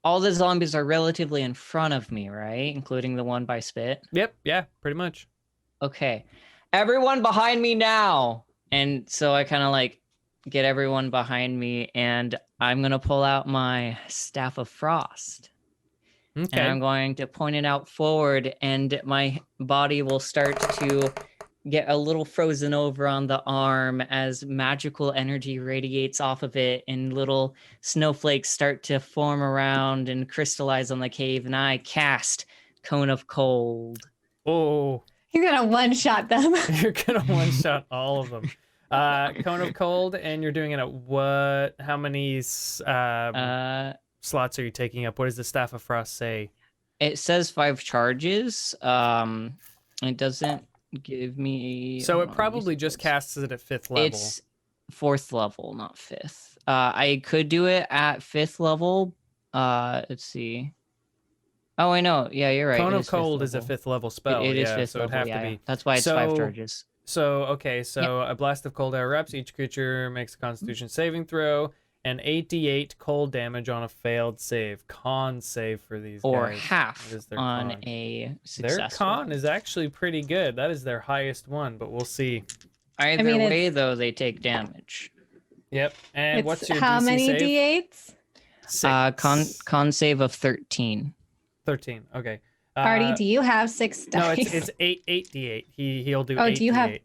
all the zombies are relatively in front of me, right? Including the one by Spit. Yep, yeah, pretty much. Okay. Everyone behind me now. And so I kind of like get everyone behind me and I'm going to pull out my Staff of Frost. Okay. And I'm going to point it out forward and my body will start to get a little frozen over on the arm as magical energy radiates off of it and little snowflakes start to form around and crystallize on the cave and I cast Cone of Cold. Oh, You're gonna one-shot them. you're going to one-shot all of them. Cone of Cold, and you're doing it at what? How many slots are you taking up? What does the Staff of Frost say? It says 5 charges. It doesn't give me. So hold it on, probably let me just see. casts it at 5th level. It's 4th level, not 5th. I could do it at 5th level. Let's see. Oh, I know. Yeah, you're right. Cone It of is 5th Cold is a level. 5th level spell. It is yeah, 5th so level. it'd have Yeah, to yeah. be. That's why it's 5 So- charges. So, okay, so a blast of cold air erupts. Each creature makes a Constitution saving throw. and 8d8 cold damage on a failed save. Con save for these Or guys. half What is their on con? a successful. Their con is actually pretty good. That is their highest one, but we'll see. Either mean, way, though, they take damage. Yep. And It's what's your how DC many save? D8s? Con save of 13. 13. Okay. Artie, do you have 6 No, dice? it's 8d8. He'll do Oh, 8d8. do you have-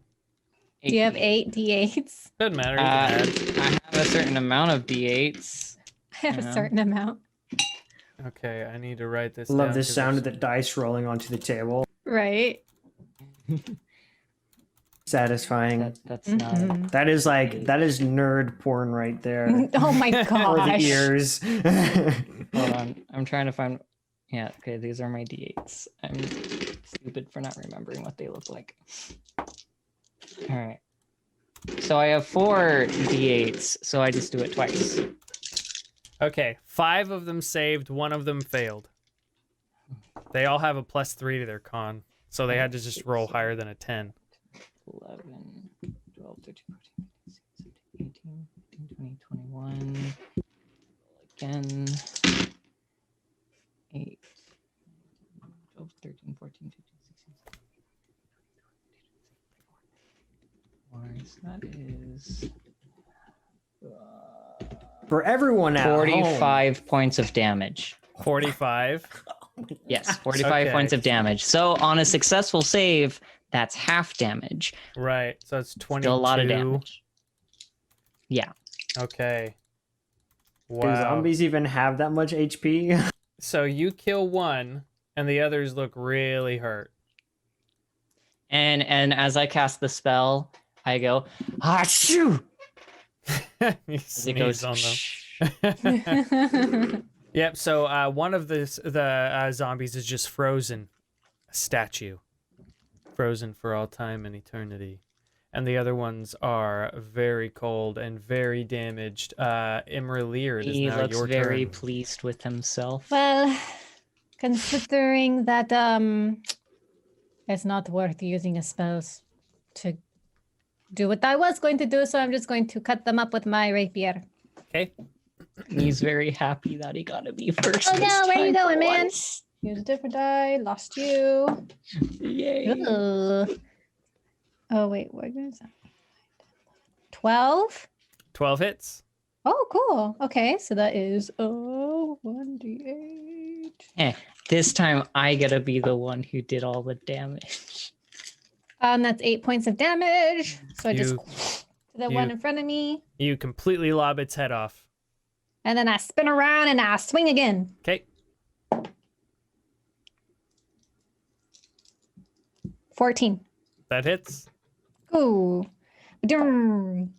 Do you have 8 8d8. D8s? Doesn't matter. You I can add. have a certain amount of d8s. I have Yeah. a certain amount. Okay, I need to write this Love down the 'cause sound of there's- the dice rolling onto the table. Right. Satisfying. That's not. Mhm. That is nerd porn right there. Oh my Or the gosh. ears. Hold on. I'm trying to find. Yeah, okay, these are my d8s. I'm stupid for not remembering what they look like. Alright. So I have 4 d8s, so I just do it twice. Okay, 5 of them saved, 1 of them failed. They all have a +3 to their con, so they had to just roll higher than a 10. 11, 12, 13, 14, 15, 16, 17, 18, 19, 20, 21. Again. 8, 12, 13, 14, 15, 16, 17, 18, 19, 20, 21. So that is For everyone at home. 45 points of damage. 45. Yes, 45 Okay. points of damage. So on a successful save, that's half damage. Right, so that's 22. Still a lot of damage. Yeah. Okay. Do Wow. zombies even have that much HP? So you kill one, and the others look really hurt. And as I cast the spell, I go, Achoo! You As it sneeze goes on "Shh." them. Yep, so one of the zombies is just frozen. A statue. Frozen for all time and eternity. And the other ones are very cold and very damaged. imra'lyr, it is He now looks your very turn. pleased with himself. Well, considering that it's not worth using a spell to do what I was going to do, so I'm just going to cut them up with my rapier. Okay. He's very happy that he got to be first. Oh this no, where are you time for going, man? once. Use a different die. Lost you. Yay. Ugh. Oh wait, what is that? 12? 12 hits. Oh, cool. Okay, so that is 1d8. This time I gotta be the one who did all the damage. That's 8 points of damage. So I just You- to the one you- in front of me, You completely lob its head off. and then I spin around and I swing again. Okay. 14. That hits. Ooh. Dum.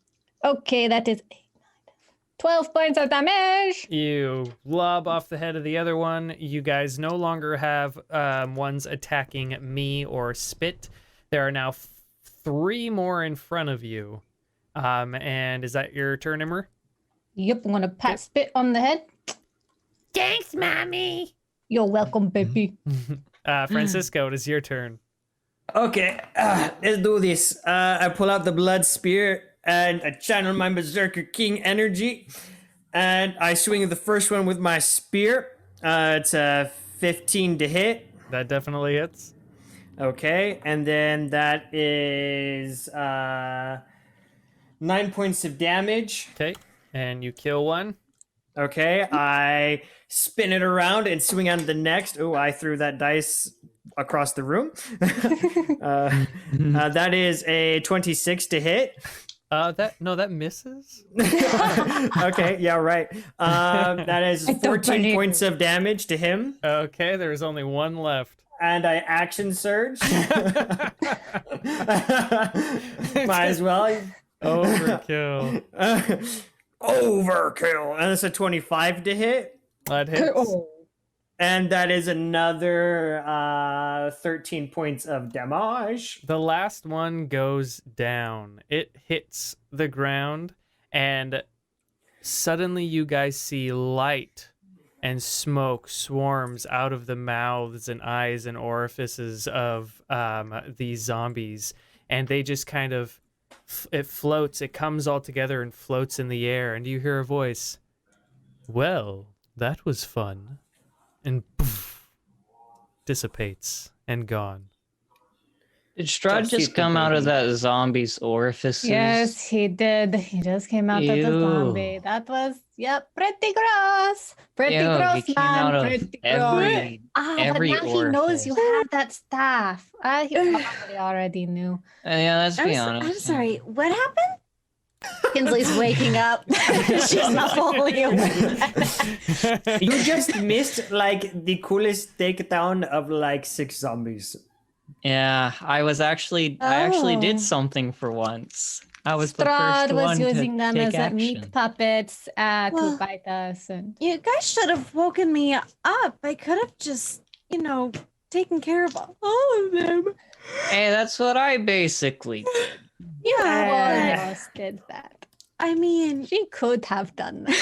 Okay, that is 12 points of damage. You lob off the head of the other one. You guys no longer have ones attacking me or Spit. There are now 3 more in front of you. And is that your turn, Imr? Yep, I'm gonna pat Spit on the head. Thanks, mommy. You're welcome, baby. Francisco, it is your turn. Okay, let's do this. I pull out the blood spear and I channel my Berserker King energy. And I swing the first one with my spear. It's a 15 to hit. That definitely hits. Okay, and then that is 9 points of damage. Okay. And you kill one. Okay, I spin it around and swing on the next. Oh, I threw that dice across the room. That is a 26 to hit. That misses. Okay, yeah, right. That is don't 14 believe points of damage to him. Okay, there's only one left. And I action surge. Might as well. Overkill. Overkill. And it's a 25 to hit. That hits. And that is another 13 points of damage. The last one goes down. It hits the ground, and suddenly you guys see light and smoke swarms out of the mouths and eyes and orifices of these zombies, and they just kind of it floats. It comes all together and floats in the air, and you hear a voice. Well, that was fun. And poof, dissipates and gone. Did Strahd Just just hit the come out of baby. that zombie's orifices? Yes, he did. He just came out of the Ew. zombie. That was, yep, pretty gross. Pretty Ew, gross, he came man. out of Pretty every but now he knows you orifice. have that staff. He probably already knew. Yeah, let's be honest. I'm sorry. What happened? Kinsley's waking up. She's not fully awake. You just missed like the coolest takedown of like 6 zombies. Yeah, I actually did Oh. something for once. I was the Strahd first was one using to them take as action. meat puppets to Well- bite us. And You guys should have woken me up. I could have just, taken care of all of them. Hey, that's what I basically did. you Yeah. almost did that. I mean, She could have done that.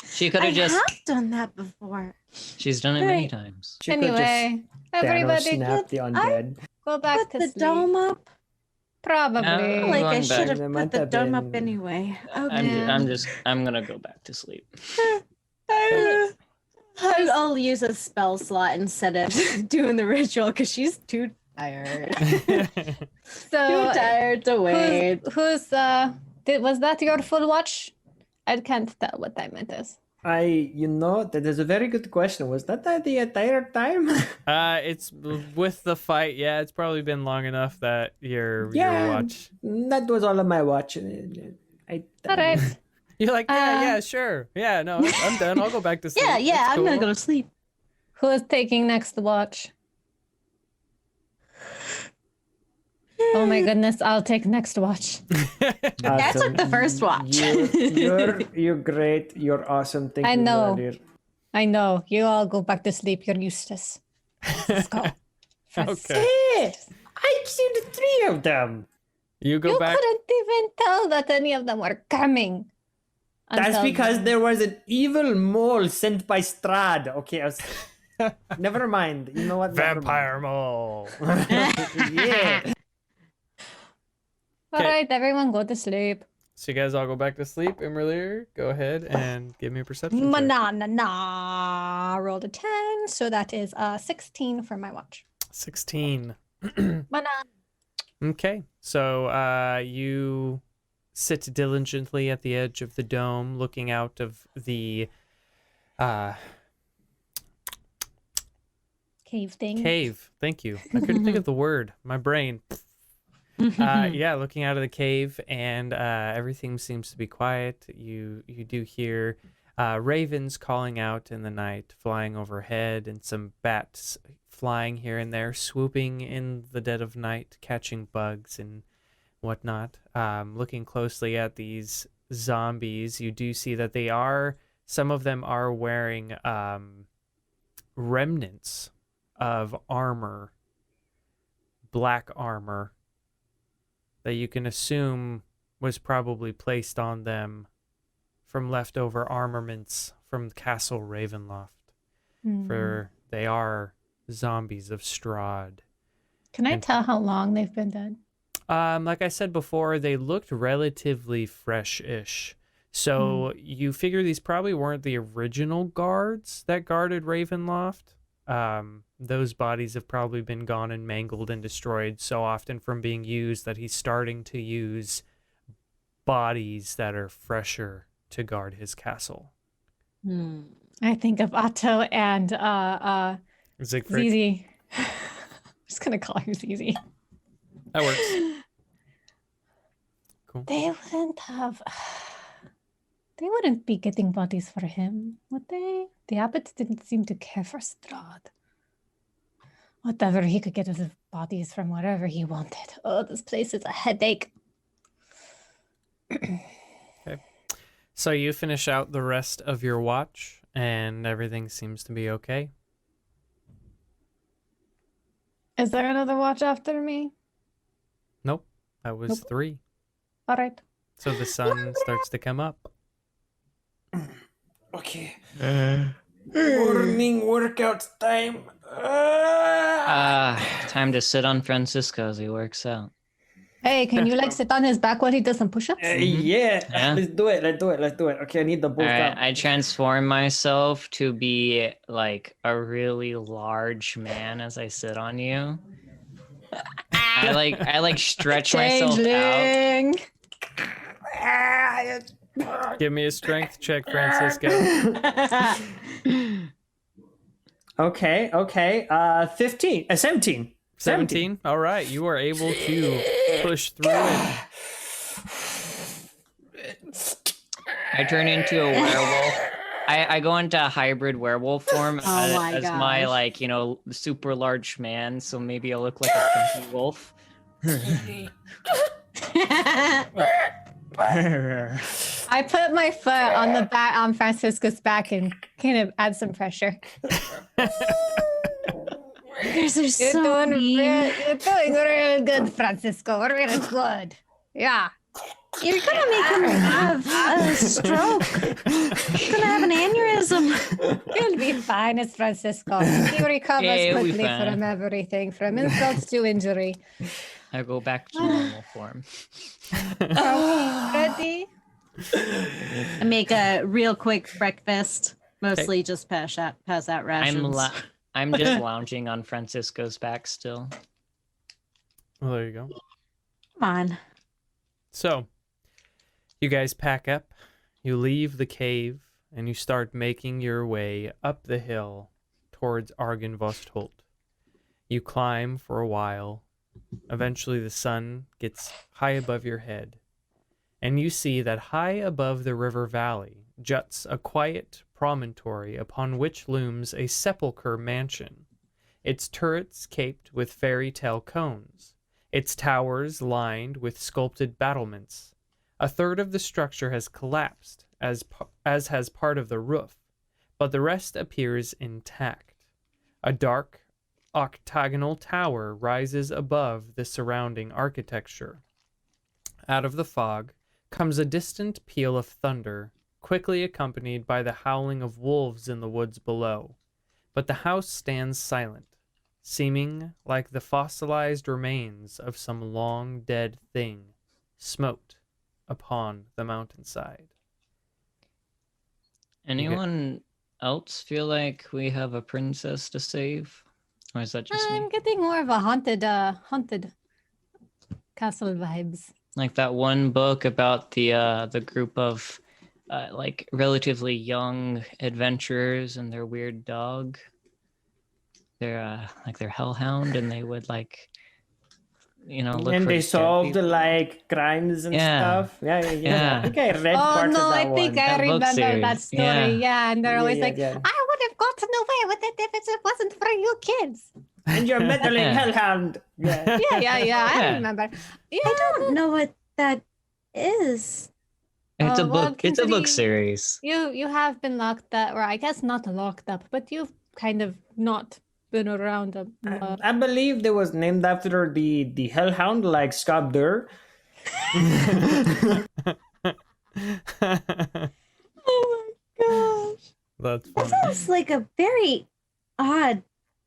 She could I have just. have done that before. She's done it many Right. times. She could just Anyway, Thanos everybody snap the undead. go back Put to the sleep. dome up. Probably. I'm Like I going should back. have They put might the have dome up been- anyway. Okay. I'm gonna go back to sleep. I'll use a spell slot instead of doing the ritual because she's too tired. So, Too tired to wait. who's was that your full watch? I can't tell what time it is. That is a very good question. Was that the entire time? It's with the fight. Yeah, it's probably been long enough that your Yeah. watch. That was all of my watch. All right. You're like, yeah, sure. Yeah, no, I'm done. I'll go back to sleep. Yeah, It's I'm gonna cool. go to sleep. Who is taking next watch? Oh my goodness, I'll take next watch. I took the first watch. You're great. You're awesome. Thank I you, know. Werewolf. I know. You all go back to sleep. You're useless. Let's go. Okay. Hey, I killed 3 of them. You go You back. couldn't even tell that any of them were coming. That's until because then. there was an evil mole sent by Strahd. Okay, never mind. You know what? Never Vampire mole. mind. Yeah. All right, everyone go to sleep. So you guys all go back to sleep. imra'lyr, go ahead and give me a perception check. Manana rolled a 10, so that is 16 for my watch. 16. Manana. Okay, so you sit diligently at the edge of the dome, looking out of the Cave thing. cave. Thank you. I couldn't think of the word. My brain. Yeah, looking out of the cave, and everything seems to be quiet. You do hear ravens calling out in the night, flying overhead, and some bats flying here and there, swooping in the dead of night, catching bugs and whatnot. Looking closely at these zombies, you do see that some of them are wearing remnants of armor, black armor, that you can assume was probably placed on them from leftover armaments from Castle Ravenloft. For they are zombies of Strahd. Can I tell how long they've been dead? Like I said before, they looked relatively fresh-ish. So you figure these probably weren't the original guards that guarded Ravenloft. Those bodies have probably been gone and mangled and destroyed so often from being used that he's starting to use bodies that are fresher to guard his castle. I think of Otto and Siegfried. Zizi. I'm just gonna call her Zizi. That works. Cool. They wouldn't be getting bodies for him, would they? The abbot didn't seem to care for Strahd. Whatever, he could get his bodies from wherever he wanted. Oh, this place is a headache. So you finish out the rest of your watch, and everything seems to be okay. Is there another watch after me? Nope, that was 3. All right. So the sun starts to come up. Okay. Morning workout time. Time to sit on Francisco as he works out. Hey, can you like sit on his back while he does some push-ups? Yeah. Let's do it. Okay, I need the bulk Alright, up. I transform myself to be like a really large man as I sit on you. I like stretch myself out. Changeling. Give me a strength check, Francisco. Okay. 15. 17. 17. All right, you are able to push through it. I turn into a werewolf. I go into hybrid werewolf form my as my gosh. like, you know, super large man, so maybe I'll look like a chunky wolf. I put my foot on the back on Francisco's back and kind of add some pressure. You guys are You're so doing mean. you're doing real good, Francisco. Really good. Yeah. You're gonna make him have a stroke. He's gonna have an aneurysm. You'll be fine, it's Francisco. He recovers Yeah, he'll be quickly fine. from everything, from insults to injury. I go back to normal form. Ready? I make a real quick breakfast. Mostly just pass out rations. I'm just lounging on Francisco's back still. Well, there you go. Come on. So, you guys pack up, you leave the cave, and you start making your way up the hill towards Argynvostholt. You climb for a while. Eventually, the sun gets high above your head, and you see that high above the river valley juts a quiet promontory upon which looms a sepulchre mansion, its turrets caped with fairy tale cones, its towers lined with sculpted battlements. A third of the structure has collapsed, as has part of the roof, but the rest appears intact. A dark, octagonal tower rises above the surrounding architecture. Out of the fog comes a distant peal of thunder, quickly accompanied by the howling of wolves in the woods below. But the house stands silent, seeming like the fossilized remains of some long dead thing, smoked upon the mountainside. Anyone else feel like we have a princess to save? Or is that just I'm me? getting more of a haunted castle vibes. Like that one book about the group of like relatively young adventurers and their weird dog. They're like their hellhound, and they would like, you know, look And for they dead solved people. like crimes and Yeah. stuff. Yeah. Yeah. I think I read Oh parts no, of that I think one. I That book remember that series. story. Yeah. Yeah, and they're always like, yeah. I would have gotten away with it if it wasn't for you kids. And your meddling Yeah. hellhound. Yeah. Yeah, I Yeah. remember. Yeah, I don't know what that is. It's a well, book. It's a book considering- series. you have been locked up, or I guess not locked up, but you've kind of not been around a lot. I believe it was named after the hellhound, like Scabdur. Oh my gosh. That's That funny. sounds like a very odd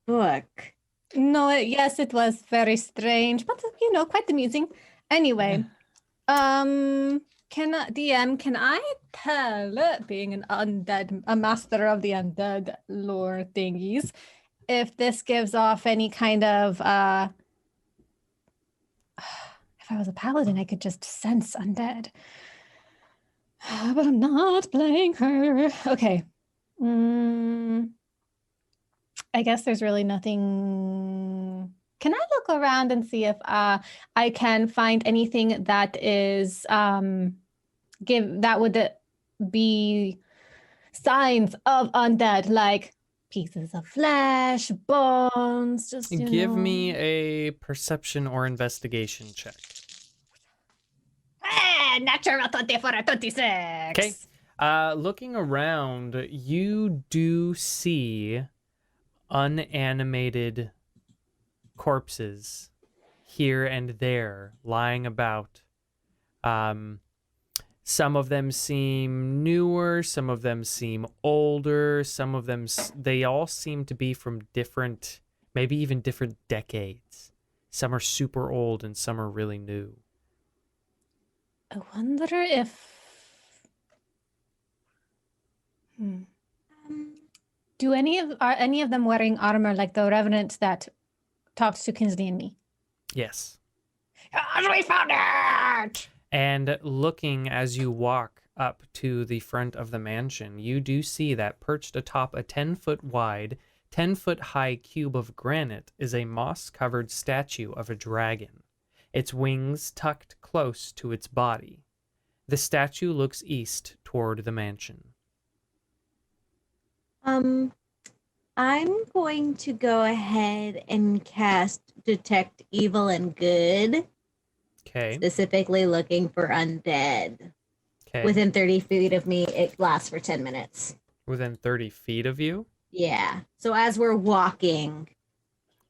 book. No, yes, it was very strange, but you know, quite amusing. Anyway, can I tell, being an undead, a master of the undead lore thingies, if this gives off any kind of if I was a paladin, I could just sense undead. But I'm not playing her. Okay. I guess there's really nothing. Can I look around and see if I can find anything that is that would be signs of undead, like pieces of flesh, bones, just Give me a perception or investigation check. Natural 24 or 26. Okay. Looking around, you do see unanimated corpses here and there lying about. Some of them seem newer, some of them seem older, some of them, they all seem to be from different, maybe even different decades. Some are super old and some are really new. I wonder if. Do are any of them wearing armor like the revenant that talked to Kinsley and me? Yes. We found it! And looking as you walk up to the front of the mansion, you do see that perched atop a 10-foot wide, 10-foot high cube of granite is a moss-covered statue of a dragon, its wings tucked close to its body. The statue looks east toward the mansion. I'm going to go ahead and cast Detect Evil and Good. Okay. Specifically looking for undead. Okay. Within 30 feet of me, it lasts for 10 minutes. Within 30 feet of you? Yeah. So as we're walking.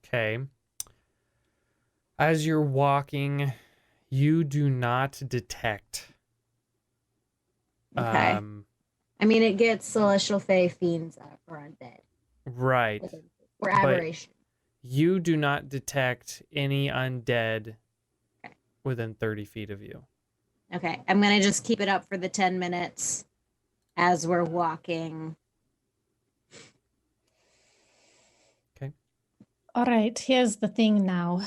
Okay. As you're walking, you do not detect. Okay. I mean, it gets Celestial Fae Fiends or undead. Right. Or aberration. You do not detect any undead within 30 feet of you. Okay. I'm going to just keep it up for the 10 minutes as we're walking. Okay. All right, here's the thing now.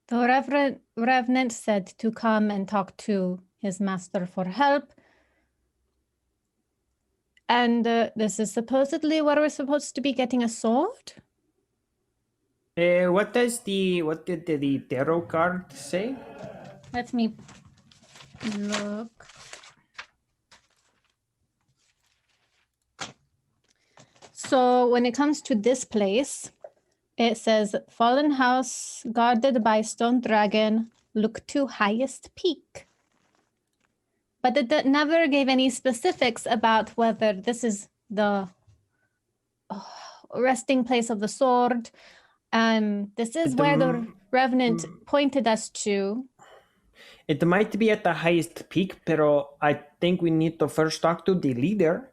The Revenant said to come and talk to his master for help. And this is supposedly where we're supposed to be getting a sword? What did the tarot card say? Let me look. So when it comes to this place, it says fallen house guarded by stone dragon, look to highest peak. But it never gave any specifics about whether this is the resting place of the sword. This is where the Revenant pointed us to. It might be at the highest peak, pero I think we need to first talk to the leader.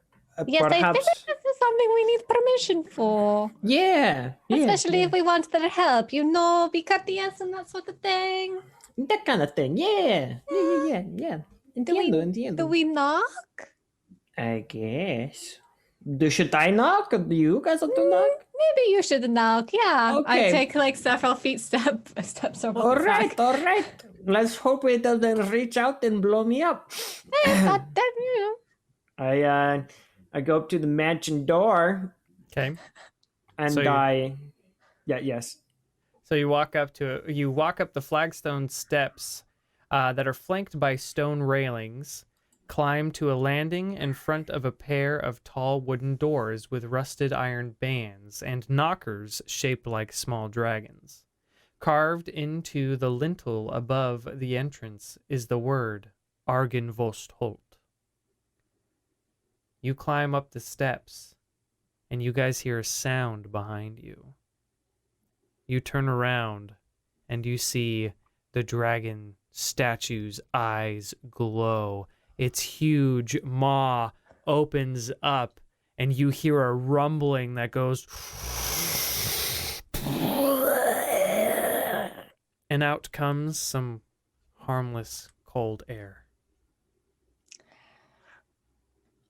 Yes, I think this is something we need permission for. Yeah. Especially if we want their help, be courteous and that sort of thing. That kind of thing, yeah. Entiendo. Do we knock? I guess. Should I knock? Do you guys want to knock? Maybe you should knock, yeah. Okay. I take like several steps over. All right. Let's hope it doesn't reach out and blow me up. But then, I go up to the mansion door. Okay. And So yes. So you walk up the flagstone steps that are flanked by stone railings, climb to a landing in front of a pair of tall wooden doors with rusted iron bands and knockers shaped like small dragons. Carved into the lintel above the entrance is the word Argenvost Holt. You climb up the steps, and you guys hear a sound behind you. You turn around, and you see the dragon statue's eyes glow. Its huge maw opens up, and you hear a rumbling that goes... And out comes some harmless cold air.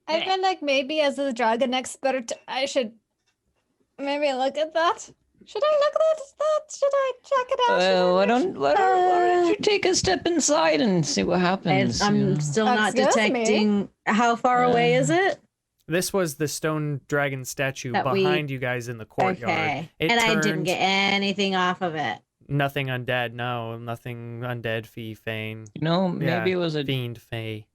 I feel like maybe as a dragon expert, I should maybe look at that. Should I look at that? Should I check it out? Why don't you take a step inside and see what happens? I'm still not Excuse detecting. me? How far away is it? This was the stone dragon statue That we- behind you guys in the courtyard. Okay. It And I didn't turned- get anything off of it. Nothing undead, no. Nothing undead, fee, fane. Maybe it was a fiend, fey.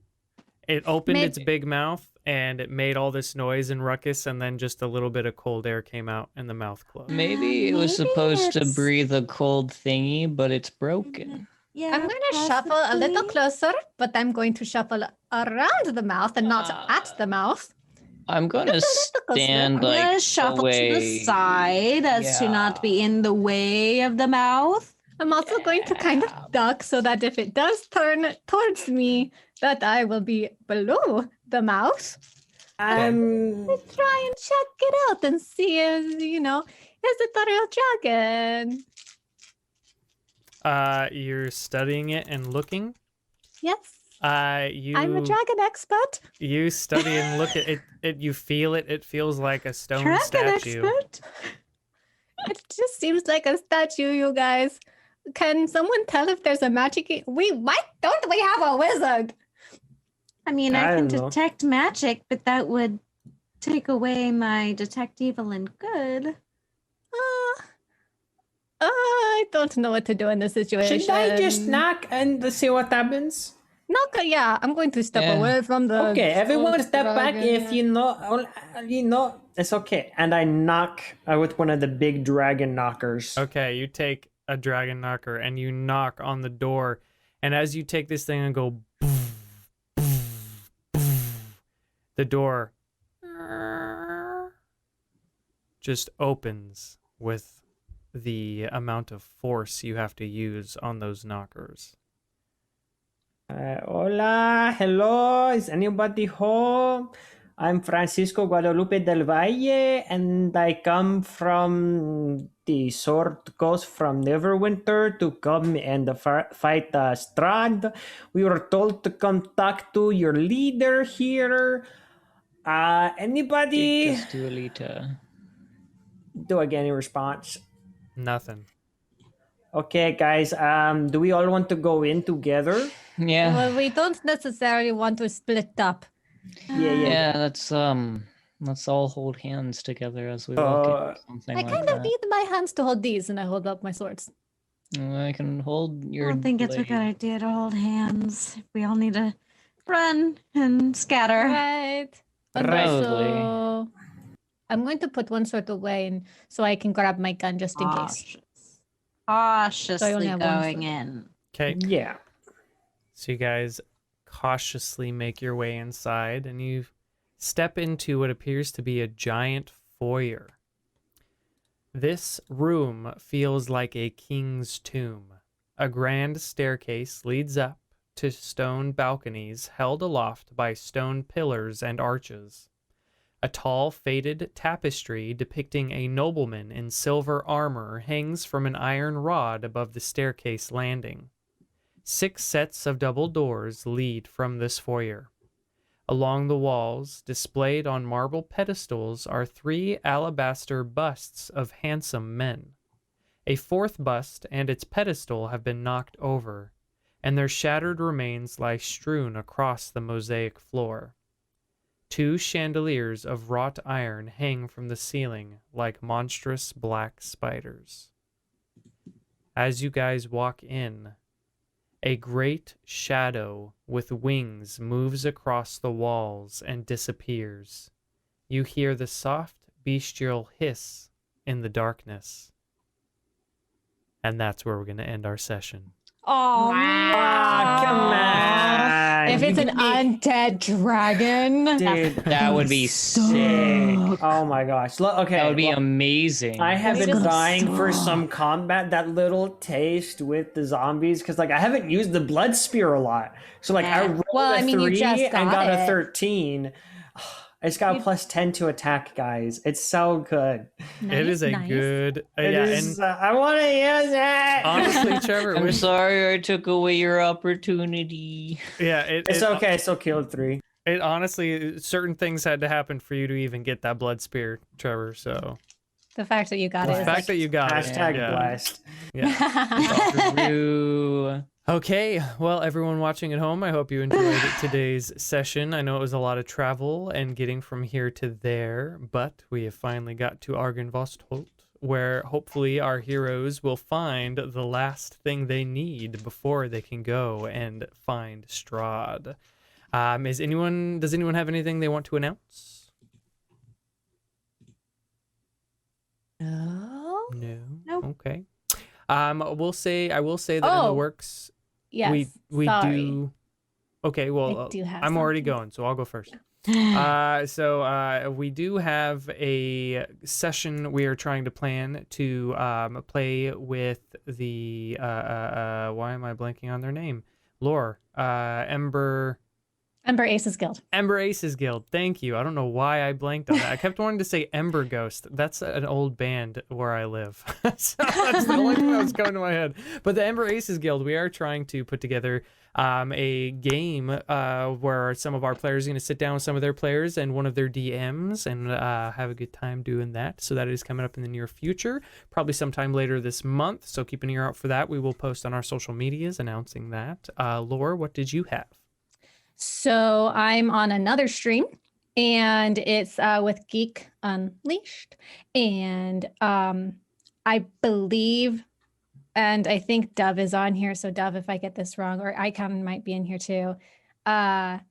It opened its Maybe- big mouth, and it made all this noise and ruckus, and then just a little bit of cold air came out, and the mouth closed. Maybe it was Maybe supposed to it's- breathe a cold thingy, but it's broken. Yeah. I'm going to shuffle a little closer, but I'm going to shuffle around the mouth and not at the mouth. I'm gonna stand I'm gonna like shuffle away. to the side as to not be in the way of the mouth. I'm also going to kind of duck so that if it does turn towards me, that I will be below the mouth. Let's Try and check it out and see, is it the real dragon? You're studying it and looking. Yes. I'm I'm a dragon expert. You study and look at it. You feel it. It feels like a stone Dragon statue. expert. It just seems like a statue, you guys. Can someone tell if there's a magic? Why don't we have a wizard? I mean, I I can don't know. detect magic, but that would take away my detect evil and good. I don't know what to do in this situation. Should I just knock and see what happens? Yeah, I'm going to step Yeah. away from the. Okay, everyone step back dragon. if you know, it's okay. And I knock with one of the big dragon knockers. Okay, you take a dragon knocker and you knock on the door, and as you take this thing and go, the door just opens with the amount of force you have to use on those knockers. Hola, hello, is anybody home? I'm Francisco Guadalupe del Valle, and I come from the Sword Coast from Neverwinter to come and fight Strahd. We were told to come talk to your leader here. Anybody? Take us to Alita. Do I get any response? Nothing. Okay, guys. Do we all want to go in together? Yeah. Well, we don't necessarily want to split up. Yeah. Let's all hold hands together as we walk in. Something I like kind of that. need my hands to hold these, and I hold up my swords. I can hold I your. don't think it's a good blade. idea to hold hands. We all need to run and scatter. Right. And Probably. also, I'm going to put one sword away, and so I can grab my gun just in case. Cautiously have one going foot. in. Okay, Yeah. so you guys cautiously make your way inside, and you step into what appears to be a giant foyer. This room feels like a king's tomb. A grand staircase leads up to stone balconies held aloft by stone pillars and arches. A tall, faded tapestry depicting a nobleman in silver armor hangs from an iron rod above the staircase landing. 6 sets of double doors lead from this foyer. Along the walls, displayed on marble pedestals, are 3 alabaster busts of handsome men. A 4th bust and its pedestal have been knocked over, and their shattered remains lie strewn across the mosaic floor. 2 chandeliers of wrought iron hang from the ceiling like monstrous black spiders. As you guys walk in, a great shadow with wings moves across the walls and disappears. You hear the soft bestial hiss in the darkness. And that's where we're going to end our session. Oh, Come on. If it's an undead dragon, Dude, That would be sick. oh my gosh. Okay. That would be well, amazing. I have It been is dying for some combat, that little taste with the zombies, because like I haven't used the blood spear a lot. So like I Yeah. rolled Well, a I mean, you 3 just and got got a it. 13. It's got a plus 10 to attack, guys. It's so good. It is a nice. good... It yeah, is, and I want to use it. honestly, Trevor, I'm when- sorry I took away your opportunity. yeah, It's okay. I still killed 3. It honestly, certain things had to happen for you to even get that blood spear, Trevor. So the fact that you got the it is fact like, that you got Hashtag it, yeah, blessed. yeah. True. Okay, well, everyone watching at home, I hope you enjoyed today's session. I know it was a lot of travel and getting from here to there, but we have finally got to Argynvostholt, where hopefully our heroes will find the last thing they need before they can go and find Strahd. Does anyone have anything they want to announce? no. No. Nope. Okay. I will say that in the Oh, works Yes. we sorry. do. Okay, well, I do have I'm already something. going, so I'll go first. So we do have a session we are trying to plan to play with the why am I blanking on their name? Lore, Ember. Ember Aces Guild. Ember Aces Guild. Thank you. I don't know why I blanked on that. I kept wanting to say Ember Ghost. That's an old band where I live. So that's the only thing that was coming to my head. But the Ember Aces Guild, we are trying to put together a game where some of our players are going to sit down with some of their players and one of their DMs and have a good time doing that. So that is coming up in the near future, probably sometime later this month. So keep an ear out for that. We will post on our social medias announcing that. Laura, what did you have? So I'm on another stream, and it's with Geek Unleashed, and I believe, and I think Dove is on here. So Dove, if I get this wrong, or Icon might be in here too. I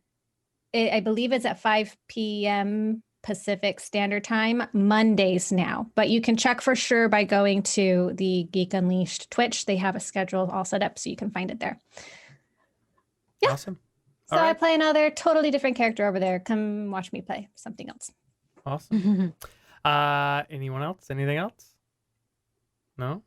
believe it's at 5 p.m. Pacific Standard Time, Mondays now. But you can check for sure by going to the Geek Unleashed Twitch. They have a schedule all set up, so you can find it there. Yeah. Awesome. So I play another totally different character over there. Come watch me play something else. Awesome. Anyone else? Anything else? No?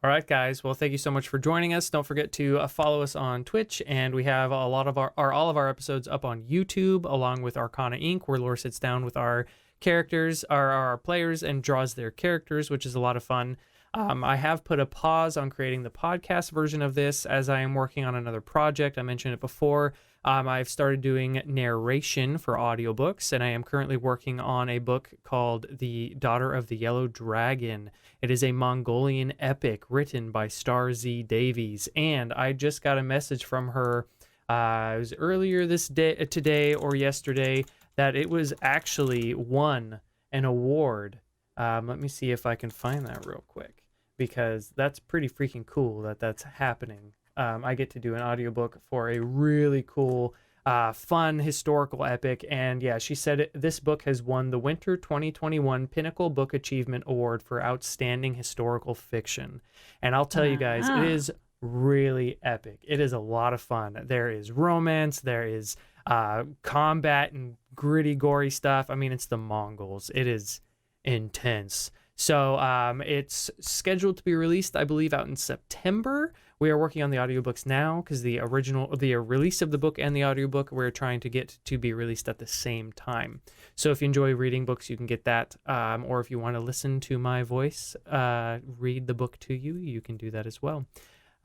All right, guys. Well, thank you so much for joining us. Don't forget to follow us on Twitch, and we have a lot of all of our episodes up on YouTube, along with Arcana Inc., where Laura sits down with our characters, our players, and draws their characters, which is a lot of fun. I have put a pause on creating the podcast version of this as I am working on another project. I mentioned it before. I've started doing narration for audiobooks, and I am currently working on a book called The Daughter of the Yellow Dragon. It is a Mongolian epic written by Star Z Davies, and I just got a message from her it was earlier today or yesterday, that it was actually won an award. Let me see if I can find that real quick, because that's pretty freaking cool that that's happening. I get to do an audiobook for a really cool, fun historical epic. And yeah, she said this book has won the Winter 2021 Pinnacle Book Achievement Award for Outstanding Historical Fiction. And I'll tell you guys, it is really epic. It is a lot of fun. There is romance, there is combat and gritty, gory stuff. I mean, it's the Mongols. It is intense. So it's scheduled to be released, I believe, out in September. We are working on the audiobooks now because the release of the book and the audiobook we're trying to get to be released at the same time. So if you enjoy reading books, you can get that. Or if you want to listen to my voice read the book to you, you can do that as well.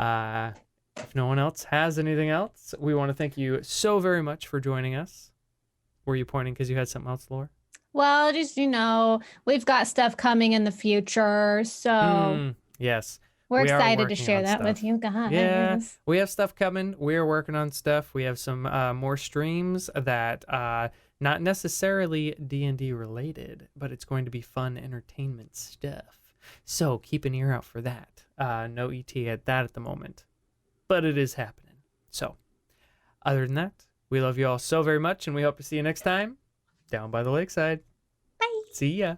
If no one else has anything else, we want to thank you so very much for joining us. Were you pointing because you had something else, Laura? Well, just, we've got stuff coming in the future. So yes. We're We are excited to working share on that stuff. with you guys. Yeah, we have stuff coming. We are working on stuff. We have some more streams that not necessarily D&D related, but it's going to be fun entertainment stuff. So keep an ear out for that. No ET at that at the moment, but it is happening. So other than that, we love you all so very much, and we hope to see you next time down by the lakeside. Bye. See ya.